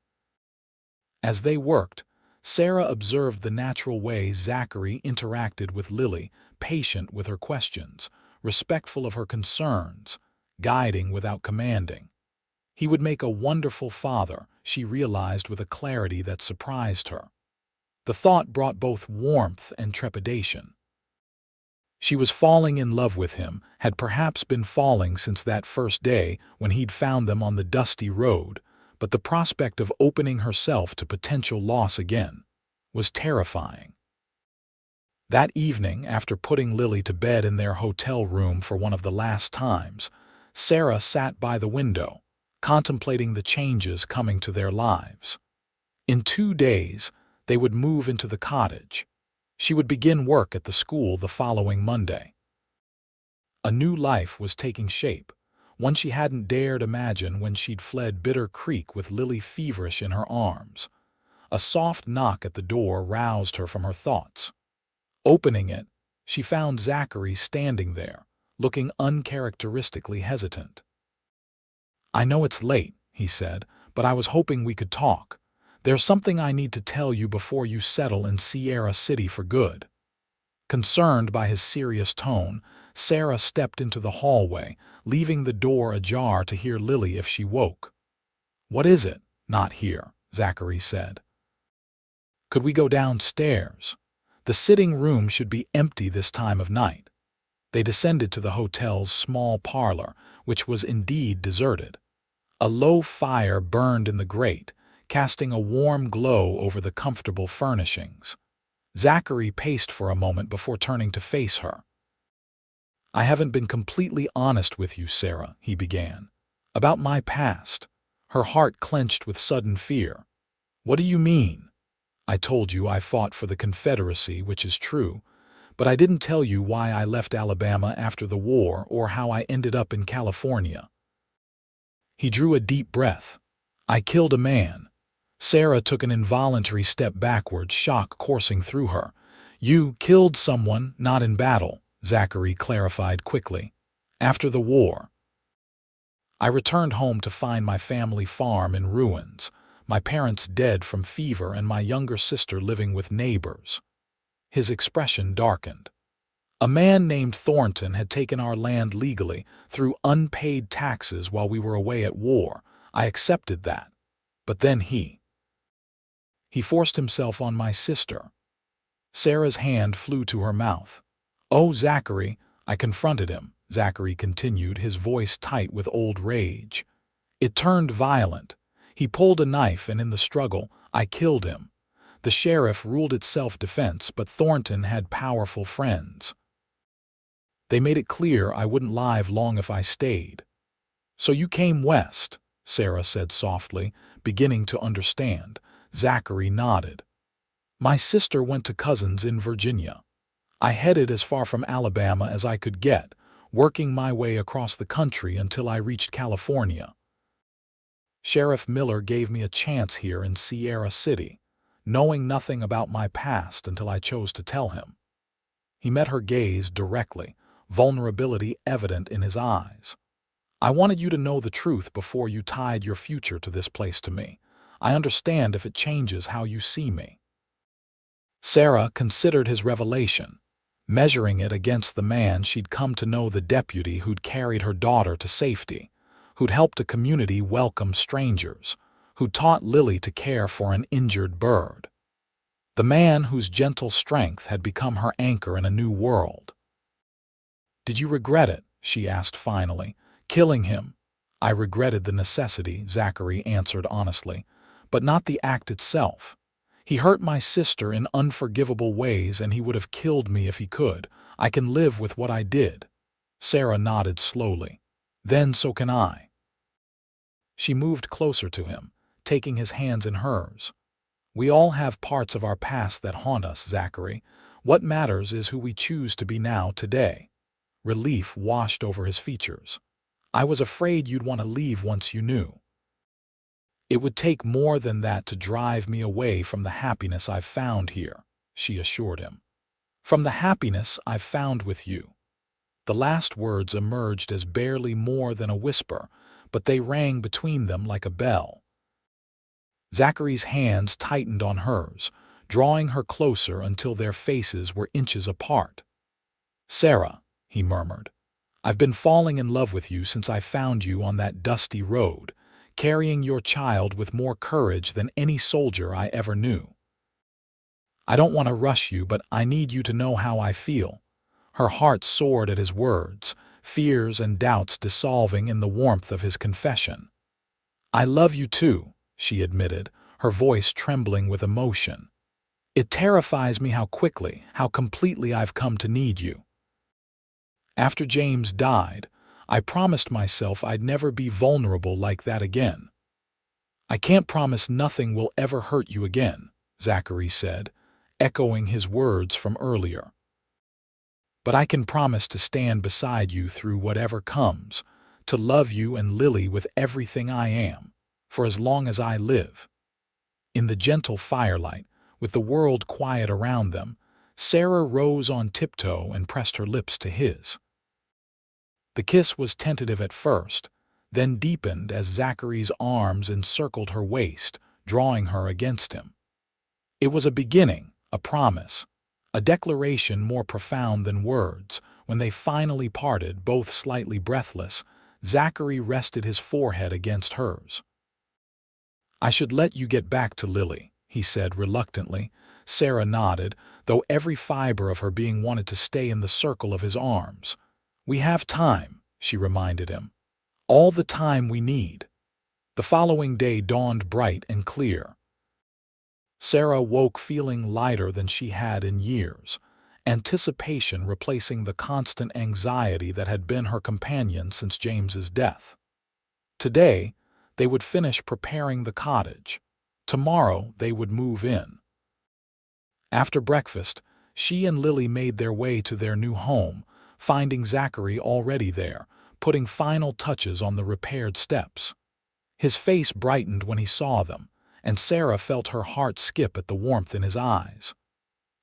As they worked, Sarah observed the natural way Zachary interacted with Lily, patient with her questions, respectful of her concerns, guiding without commanding. He would make a wonderful father, she realized with a clarity that surprised her. The thought brought both warmth and trepidation. She was falling in love with him, had perhaps been falling since that first day when he'd found them on the dusty road, but the prospect of opening herself to potential loss again was terrifying. That evening, after putting Lily to bed in their hotel room for one of the last times, Sarah sat by the window, contemplating the changes coming to their lives. In 2 days, they would move into the cottage. She would begin work at the school the following Monday. A new life was taking shape, one she hadn't dared imagine when she'd fled Bitter Creek with Lily feverish in her arms. A soft knock at the door roused her from her thoughts. Opening it, she found Zachary standing there, looking uncharacteristically hesitant. "I know it's late," he said, "but I was hoping we could talk. There's something I need to tell you before you settle in Sierra City for good." Concerned by his serious tone, Sarah stepped into the hallway, leaving the door ajar to hear Lily if she woke. "What is it?" "Not here," Zachary said. "Could we go downstairs? The sitting room should be empty this time of night." They descended to the hotel's small parlor, which was indeed deserted. A low fire burned in the grate, casting a warm glow over the comfortable furnishings. Zachary paced for a moment before turning to face her. "I haven't been completely honest with you, Sarah," he began. "About my past." Her heart clenched with sudden fear. "What do you mean?" "I told you I fought for the Confederacy, which is true, but I didn't tell you why I left Alabama after the war or how I ended up in California." He drew a deep breath. "I killed a man." Sarah took an involuntary step backward, shock coursing through her. "You killed someone, not in battle," Zachary clarified quickly. "After the war. I returned home to find my family farm in ruins, my parents dead from fever and my younger sister living with neighbors." His expression darkened. "A man named Thornton had taken our land legally through unpaid taxes while we were away at war. I accepted that. But then he forced himself on my sister." Sarah's hand flew to her mouth. "Oh, Zachary," "I confronted him," Zachary continued, his voice tight with old rage. "It turned violent. He pulled a knife and in the struggle, I killed him. The sheriff ruled it self-defense, but Thornton had powerful friends. They made it clear I wouldn't live long if I stayed." "So you came west," Sarah said softly, beginning to understand. Zachary nodded. "My sister went to cousins in Virginia. I headed as far from Alabama as I could get, working my way across the country until I reached California. Sheriff Miller gave me a chance here in Sierra City, knowing nothing about my past until I chose to tell him." He met her gaze directly, vulnerability evident in his eyes. "I wanted you to know the truth before you tied your future to this place to me. I understand if it changes how you see me." Sarah considered his revelation, measuring it against the man she'd come to know, the deputy who'd carried her daughter to safety, who'd helped a community welcome strangers, who taught Lily to care for an injured bird. The man whose gentle strength had become her anchor in a new world. "Did you regret it?" she asked finally. "Killing him?" "I regretted the necessity," Zachary answered honestly, "but not the act itself. He hurt my sister in unforgivable ways and he would have killed me if he could. I can live with what I did." Sarah nodded slowly. "Then so can I." She moved closer to him, taking his hands in hers. "We all have parts of our past that haunt us, Zachary. What matters is who we choose to be now, today." Relief washed over his features. "I was afraid you'd want to leave once you knew." "It would take more than that to drive me away from the happiness I've found here," she assured him. "From the happiness I've found with you." The last words emerged as barely more than a whisper, but they rang between them like a bell. Zachary's hands tightened on hers, drawing her closer until their faces were inches apart. "Sarah," he murmured, "I've been falling in love with you since I found you on that dusty road, carrying your child with more courage than any soldier I ever knew. I don't want to rush you, but I need you to know how I feel." Her heart soared at his words, fears and doubts dissolving in the warmth of his confession. "I love you too," she admitted, her voice trembling with emotion. "It terrifies me how quickly, how completely I've come to need you. After James died, I promised myself I'd never be vulnerable like that again." "I can't promise nothing will ever hurt you again," Zachary said, echoing his words from earlier. "But I can promise to stand beside you through whatever comes, to love you and Lily with everything I am, for as long as I live." In the gentle firelight, with the world quiet around them, Sarah rose on tiptoe and pressed her lips to his. The kiss was tentative at first, then deepened as Zachary's arms encircled her waist, drawing her against him. It was a beginning, a promise, a declaration more profound than words. When they finally parted, both slightly breathless, Zachary rested his forehead against hers. "I should let you get back to Lily," he said reluctantly. Sarah nodded, though every fiber of her being wanted to stay in the circle of his arms. "We have time," she reminded him. "All the time we need." The following day dawned bright and clear. Sarah woke feeling lighter than she had in years, anticipation replacing the constant anxiety that had been her companion since James's death. Today, they would finish preparing the cottage. Tomorrow, they would move in. After breakfast, she and Lily made their way to their new home, finding Zachary already there, putting final touches on the repaired steps. His face brightened when he saw them, and Sarah felt her heart skip at the warmth in his eyes.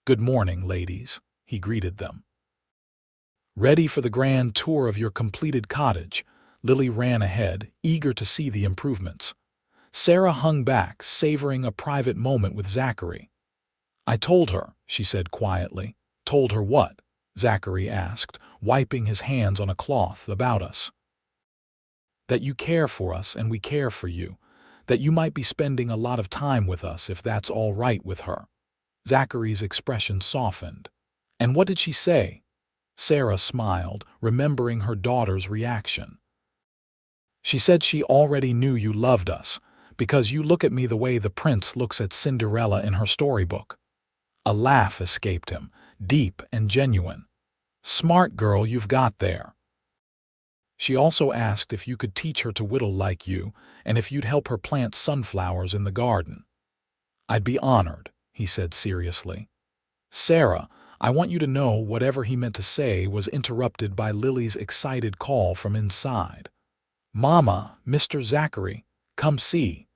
"Good morning, ladies," he greeted them. "Ready for the grand tour of your completed cottage?" Lily ran ahead, eager to see the improvements. Sarah hung back, savoring a private moment with Zachary. "I told her," she said quietly. "Told her what?" Zachary asked, wiping his hands on a cloth. "About us. That you care for us and we care for you. That you might be spending a lot of time with us if that's all right with her." Zachary's expression softened. "And what did she say?" Sarah smiled, remembering her daughter's reaction. "She said she already knew you loved us, because you look at me the way the prince looks at Cinderella in her storybook." A laugh escaped him, deep and genuine. "Smart girl you've got there." "She also asked if you could teach her to whittle like you, and if you'd help her plant sunflowers in the garden." "I'd be honored," he said seriously. "Sarah, I want you to know whatever he meant to say was interrupted by Lily's excited call from inside. "Mama, Mr. Zachary, come see."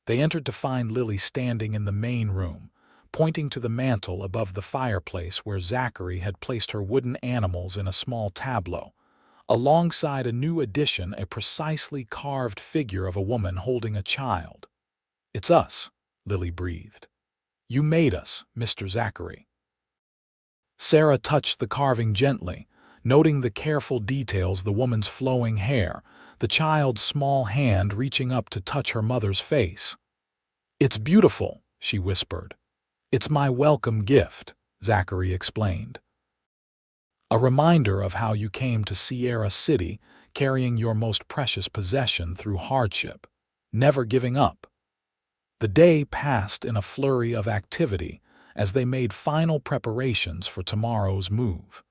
They entered to find Lily standing in the main room, pointing to the mantel above the fireplace where Zachary had placed her wooden animals in a small tableau. Alongside a new addition, a precisely carved figure of a woman holding a child. "It's us," Lily breathed. "You made us, Mr. Zachary." Sarah touched the carving gently, noting the careful details: the woman's flowing hair, the child's small hand reaching up to touch her mother's face. "It's beautiful," she whispered. "It's my welcome gift," Zachary explained. "A reminder of how you came to Sierra City, carrying your most precious possession through hardship, never giving up." The day passed in a flurry of activity as they made final preparations for tomorrow's move.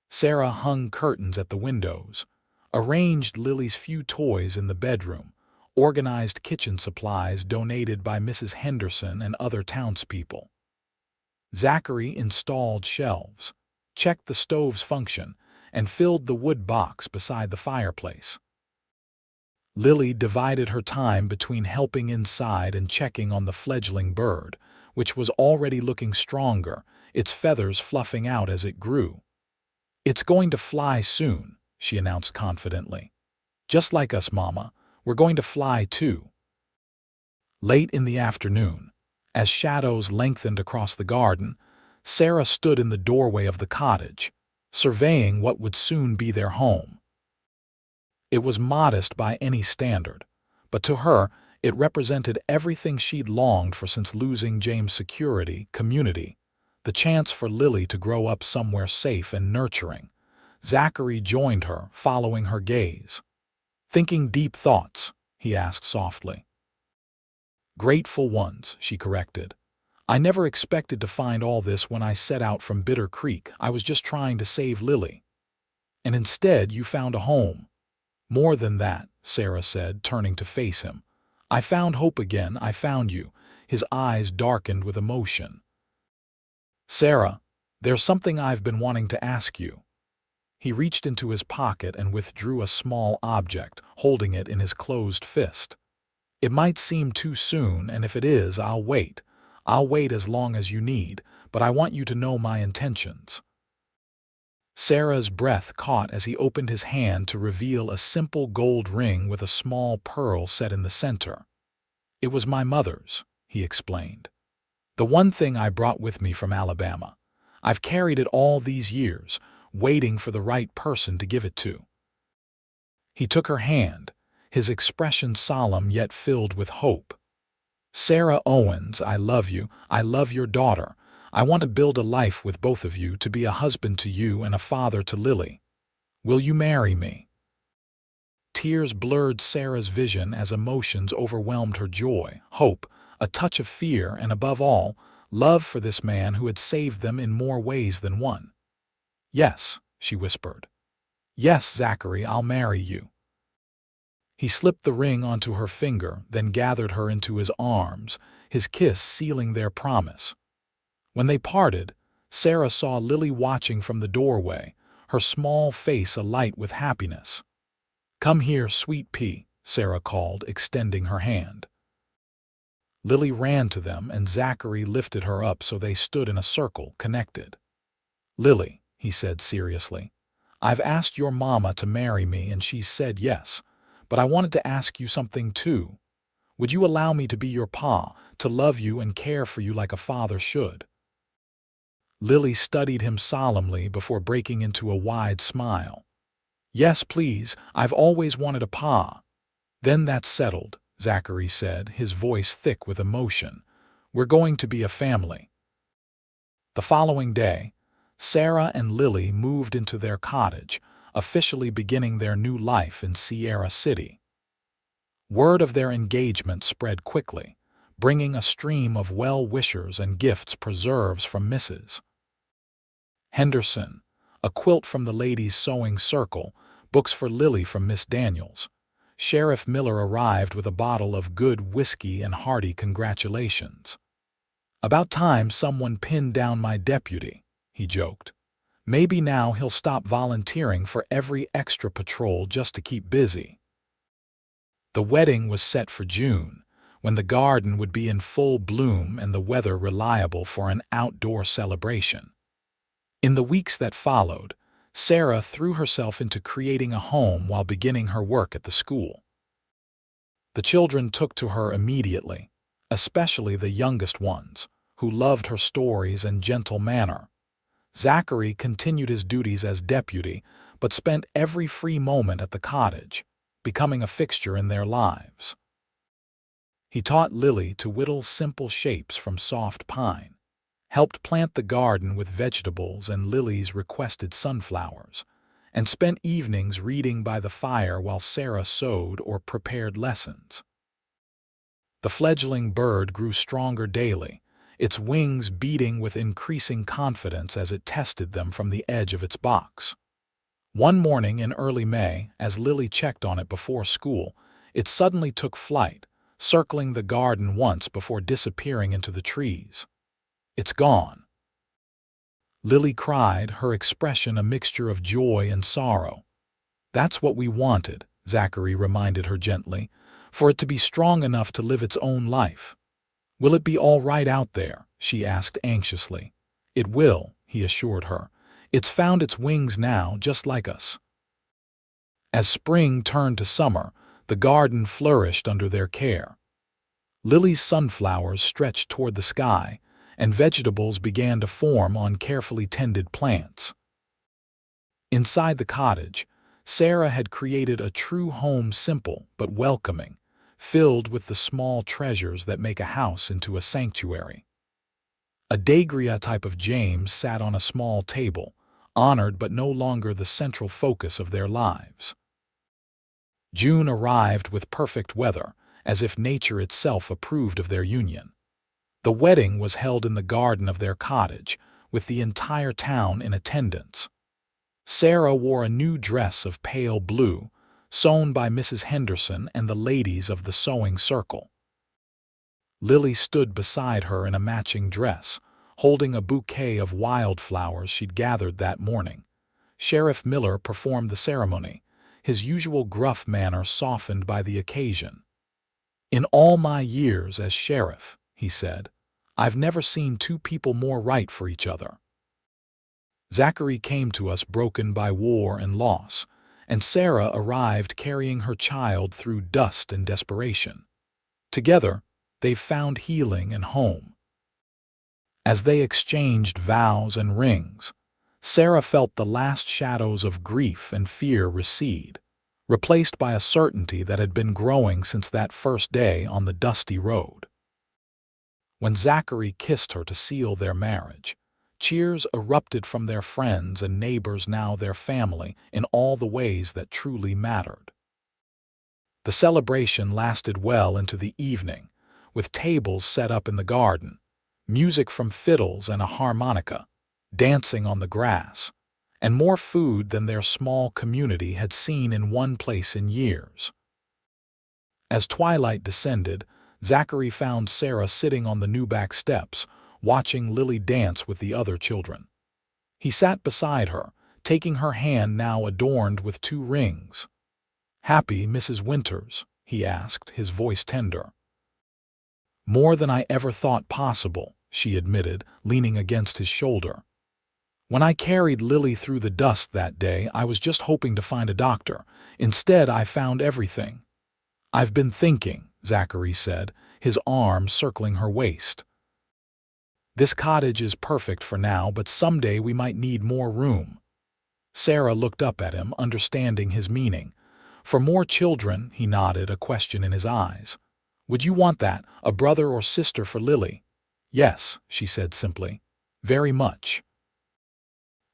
Sarah hung curtains at the windows, arranged Lily's few toys in the bedroom, organized kitchen supplies donated by Mrs. Henderson and other townspeople. Zachary installed shelves, checked the stove's function, and filled the wood box beside the fireplace. Lily divided her time between helping inside and checking on the fledgling bird, which was already looking stronger, its feathers fluffing out as it grew. "It's going to fly soon," she announced confidently. "Just like us, Mama, we're going to fly too." Late in the afternoon, as shadows lengthened across the garden, Sarah stood in the doorway of the cottage, surveying what would soon be their home. It was modest by any standard, but to her it represented everything she'd longed for since losing James' security, community, the chance for Lily to grow up somewhere safe and nurturing. Zachary joined her, following her gaze. "Thinking deep thoughts," he asked softly. Grateful ones, she corrected. I never expected to find all this when I set out from Bitter Creek. I was just trying to save Lily. And instead you found a home. More than that, Sarah said, turning to face him. I found hope again. I found you. His eyes darkened with emotion. Sarah, there's something I've been wanting to ask you. He reached into his pocket and withdrew a small object, holding it in his closed fist. It might seem too soon, and if it is, I'll wait. I'll wait as long as you need, but I want you to know my intentions. Sarah's breath caught as he opened his hand to reveal a simple gold ring with a small pearl set in the center. It was my mother's, he explained. The one thing I brought with me from Alabama. I've carried it all these years, waiting for the right person to give it to. He took her hand, his expression solemn yet filled with hope. Sarah Owens, I love you. I love your daughter. I want to build a life with both of you, to be a husband to you and a father to Lily. Will you marry me? Tears blurred Sarah's vision as emotions overwhelmed her: joy, hope, a touch of fear, and above all, love for this man who had saved them in more ways than one. Yes, she whispered. Yes, Zachary, I'll marry you. He slipped the ring onto her finger, then gathered her into his arms, his kiss sealing their promise. When they parted, Sarah saw Lily watching from the doorway, her small face alight with happiness. Come here, sweet pea, Sarah called, extending her hand. Lily ran to them, and Zachary lifted her up so they stood in a circle, connected. Lily, he said seriously, I've asked your mama to marry me and she said yes, but I wanted to ask you something too. Would you allow me to be your pa, to love you and care for you like a father should? Lily studied him solemnly before breaking into a wide smile. Yes, please, I've always wanted a pa. Then that's settled, Zachary said, his voice thick with emotion. We're going to be a family. The following day, Sarah and Lily moved into their cottage, officially beginning their new life in Sierra City. Word of their engagement spread quickly, bringing a stream of well-wishers and gifts, preserves from Mrs. Henderson, a quilt from the ladies' sewing circle, books for Lily from Miss Daniels. Sheriff Miller arrived with a bottle of good whiskey and hearty congratulations. About time someone pinned down my deputy, he joked. Maybe now he'll stop volunteering for every extra patrol just to keep busy. The wedding was set for June, when the garden would be in full bloom and the weather reliable for an outdoor celebration. In the weeks that followed, Sarah threw herself into creating a home while beginning her work at the school. The children took to her immediately, especially the youngest ones, who loved her stories and gentle manner. Zachary continued his duties as deputy, but spent every free moment at the cottage, becoming a fixture in their lives. He taught Lily to whittle simple shapes from soft pine, helped plant the garden with vegetables and Lily's requested sunflowers, and spent evenings reading by the fire while Sarah sewed or prepared lessons. The fledgling bird grew stronger daily, its wings beating with increasing confidence as it tested them from the edge of its box. One morning in early May, as Lily checked on it before school, it suddenly took flight, circling the garden once before disappearing into the trees. It's gone. Lily cried, her expression a mixture of joy and sorrow. That's what we wanted, Zachary reminded her gently, for it to be strong enough to live its own life. Will it be all right out there? She asked anxiously. It will, he assured her. It's found its wings now, just like us. As spring turned to summer, the garden flourished under their care. Lily's sunflowers stretched toward the sky, and vegetables began to form on carefully tended plants. Inside the cottage, Sarah had created a true home, simple but welcoming, filled with the small treasures that make a house into a sanctuary. A daguerreotype of James sat on a small table, honored but no longer the central focus of their lives. June arrived with perfect weather, as if nature itself approved of their union. The wedding was held in the garden of their cottage, with the entire town in attendance. Sarah wore a new dress of pale blue, sewn by Mrs. Henderson and the ladies of the sewing circle. Lily stood beside her in a matching dress, holding a bouquet of wildflowers she'd gathered that morning. Sheriff Miller performed the ceremony, his usual gruff manner softened by the occasion. "In all my years as sheriff," he said, "I've never seen two people more right for each other." Zachary came to us broken by war and loss, and Sarah arrived carrying her child through dust and desperation. Together, they've found healing and home. As they exchanged vows and rings, Sarah felt the last shadows of grief and fear recede, replaced by a certainty that had been growing since that first day on the dusty road. When Zachary kissed her to seal their marriage, cheers erupted from their friends and neighbors, now their family, in all the ways that truly mattered. The celebration lasted well into the evening, with tables set up in the garden, music from fiddles and a harmonica, dancing on the grass, and more food than their small community had seen in one place in years. As twilight descended, Zachary found Sarah sitting on the new back steps, watching Lily dance with the other children. He sat beside her, taking her hand now adorned with 2 rings. "Happy, Mrs. Winters?" he asked, his voice tender. "More than I ever thought possible," she admitted, leaning against his shoulder. "When I carried Lily through the dust that day, I was just hoping to find a doctor. Instead, I found everything." "I've been thinking," Zachary said, his arm circling her waist. "This cottage is perfect for now, but someday we might need more room." Sarah looked up at him, understanding his meaning. "For more children," he nodded, a question in his eyes. "Would you want that, a brother or sister for Lily?" "Yes," she said simply. "Very much."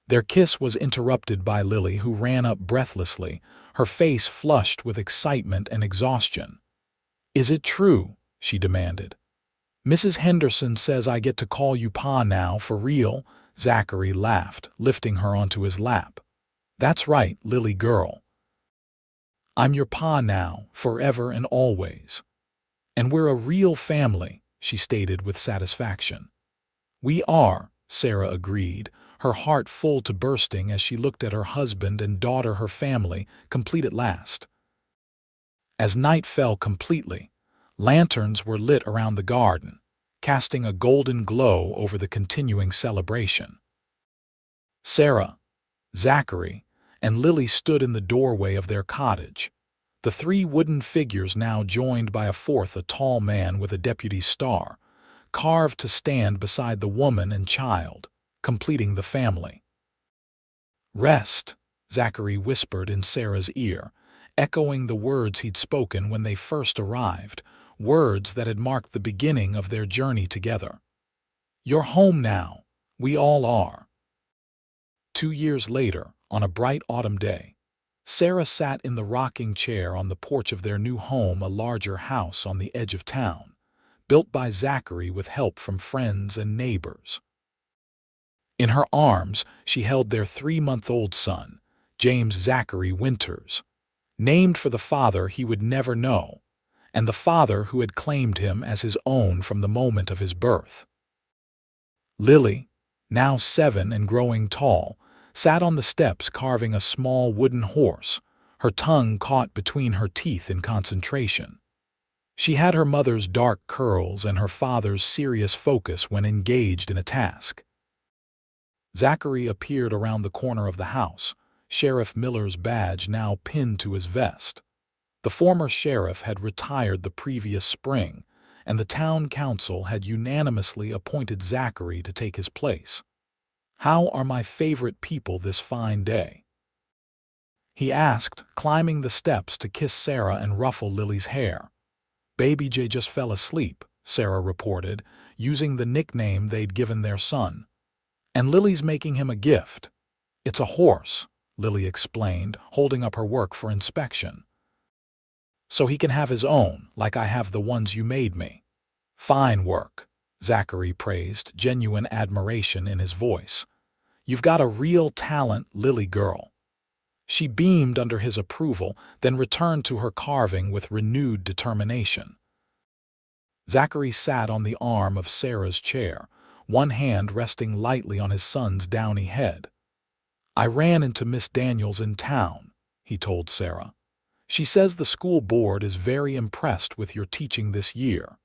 Their kiss was interrupted by Lily, who ran up breathlessly, her face flushed with excitement and exhaustion. "Is it true?" she demanded. "Mrs. Henderson says I get to call you Pa now, for real?" Zachary laughed, lifting her onto his lap. "That's right, Lily girl. I'm your Pa now, forever and always. And we're a real family," she stated with satisfaction. "We are," Sarah agreed, her heart full to bursting as she looked at her husband and daughter, her family, complete at last. As night fell completely, lanterns were lit around the garden, casting a golden glow over the continuing celebration. Sarah, Zachary, and Lily stood in the doorway of their cottage, the 3 wooden figures now joined by a fourth, a tall man with a deputy's star, carved to stand beside the woman and child, completing the family. "Rest," Zachary whispered in Sarah's ear, echoing the words he'd spoken when they first arrived, words that had marked the beginning of their journey together. "You're home now. We all are." 2 years later, on a bright autumn day, Sarah sat in the rocking chair on the porch of their new home, a larger house on the edge of town, built by Zachary with help from friends and neighbors. In her arms, she held their 3-month-old son, James Zachary Winters, named for the father he would never know, and the father who had claimed him as his own from the moment of his birth. Lily, now 7 and growing tall, sat on the steps carving a small wooden horse, her tongue caught between her teeth in concentration. She had her mother's dark curls and her father's serious focus when engaged in a task. Zachary appeared around the corner of the house, Sheriff Miller's badge now pinned to his vest. The former sheriff had retired the previous spring, and the town council had unanimously appointed Zachary to take his place. "How are my favorite people this fine day?" he asked, climbing the steps to kiss Sarah and ruffle Lily's hair. "Baby J just fell asleep," Sarah reported, using the nickname they'd given their son. "And Lily's making him a gift. It's a horse," Lily explained, holding up her work for inspection. so he can have his own, like I have the ones you made me. Fine work, Zachary praised, genuine admiration in his voice. You've got a real talent, Lily girl. She beamed under his approval, then returned to her carving with renewed determination. Zachary sat on the arm of Sarah's chair, one hand resting lightly on his son's downy head. I ran into Miss Daniels in town, he told Sarah. She says the school board is very impressed with your teaching this year.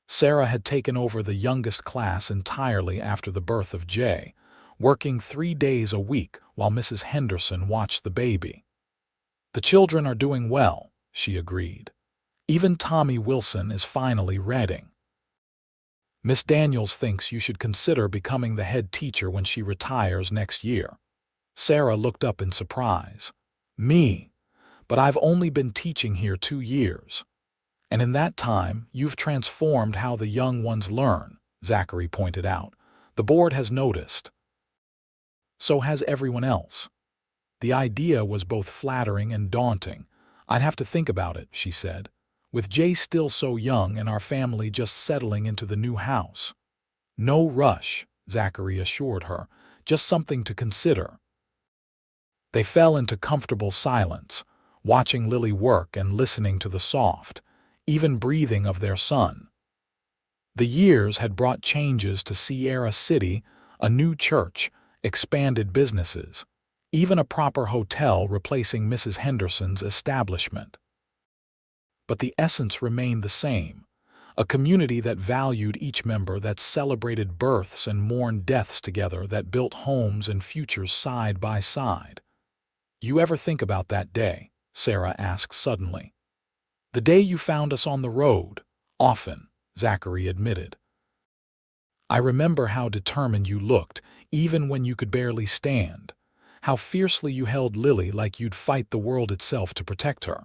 Sarah had taken over the youngest class entirely after the birth of Jay, working 3 days a week while Mrs. Henderson watched the baby. The children are doing well, she agreed. Even Tommy Wilson is finally reading. Miss Daniels thinks you should consider becoming the head teacher when she retires next year. Sarah looked up in surprise. Me? But I've only been teaching here 2 years. And in that time, you've transformed how the young ones learn, Zachary pointed out. The board has noticed. So has everyone else. The idea was both flattering and daunting. I'd have to think about it, she said, with Jay still so young and our family just settling into the new house. No rush, Zachary assured her, just something to consider. They fell into comfortable silence, watching Lily work and listening to the soft, even breathing of their son. The years had brought changes to Sierra City, a new church, expanded businesses, even a proper hotel replacing Mrs. Henderson's establishment. But the essence remained the same, a community that valued each member, that celebrated births and mourned deaths together, that built homes and futures side by side. You ever think about that day? Sarah asked suddenly. The day you found us on the road. Often, Zachary admitted. I remember how determined you looked, even when you could barely stand. How fiercely you held Lily like you'd fight the world itself to protect her.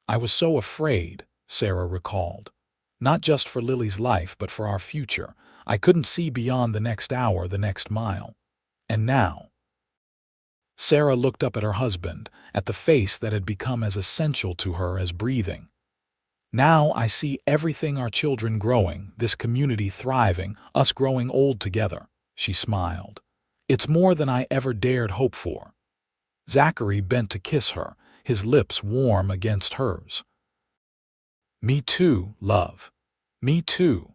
I was so afraid, Sarah recalled. Not just for Lily's life, but for our future. I couldn't see beyond the next hour, the next mile. And now? Sarah looked up at her husband, at the face that had become as essential to her as breathing. Now I see everything: our children growing, this community thriving, us growing old together, she smiled. It's more than I ever dared hope for. Zachary bent to kiss her, his lips warm against hers. Me too, love. Me too.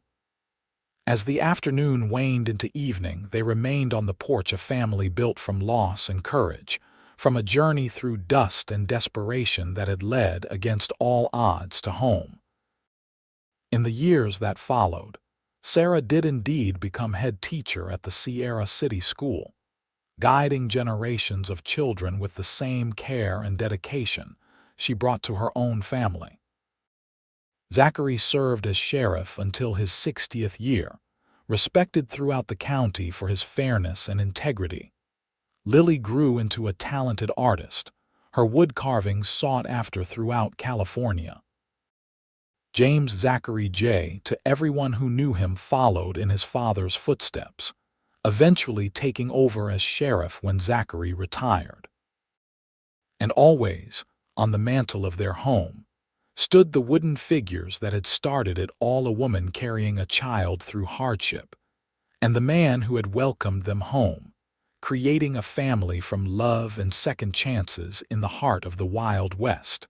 As the afternoon waned into evening, they remained on the porch, a family built from loss and courage, from a journey through dust and desperation that had led, against all odds, to home. In the years that followed, Sarah did indeed become head teacher at the Sierra City School, guiding generations of children with the same care and dedication she brought to her own family. Zachary served as sheriff until his 60th year, respected throughout the county for his fairness and integrity. Lily grew into a talented artist, her wood carvings sought after throughout California. James Zachary J., to everyone who knew him, followed in his father's footsteps, eventually taking over as sheriff when Zachary retired. And always, on the mantel of their home, stood the wooden figures that had started it all: a woman carrying a child through hardship, and the man who had welcomed them home, creating a family from love and second chances in the heart of the Wild West.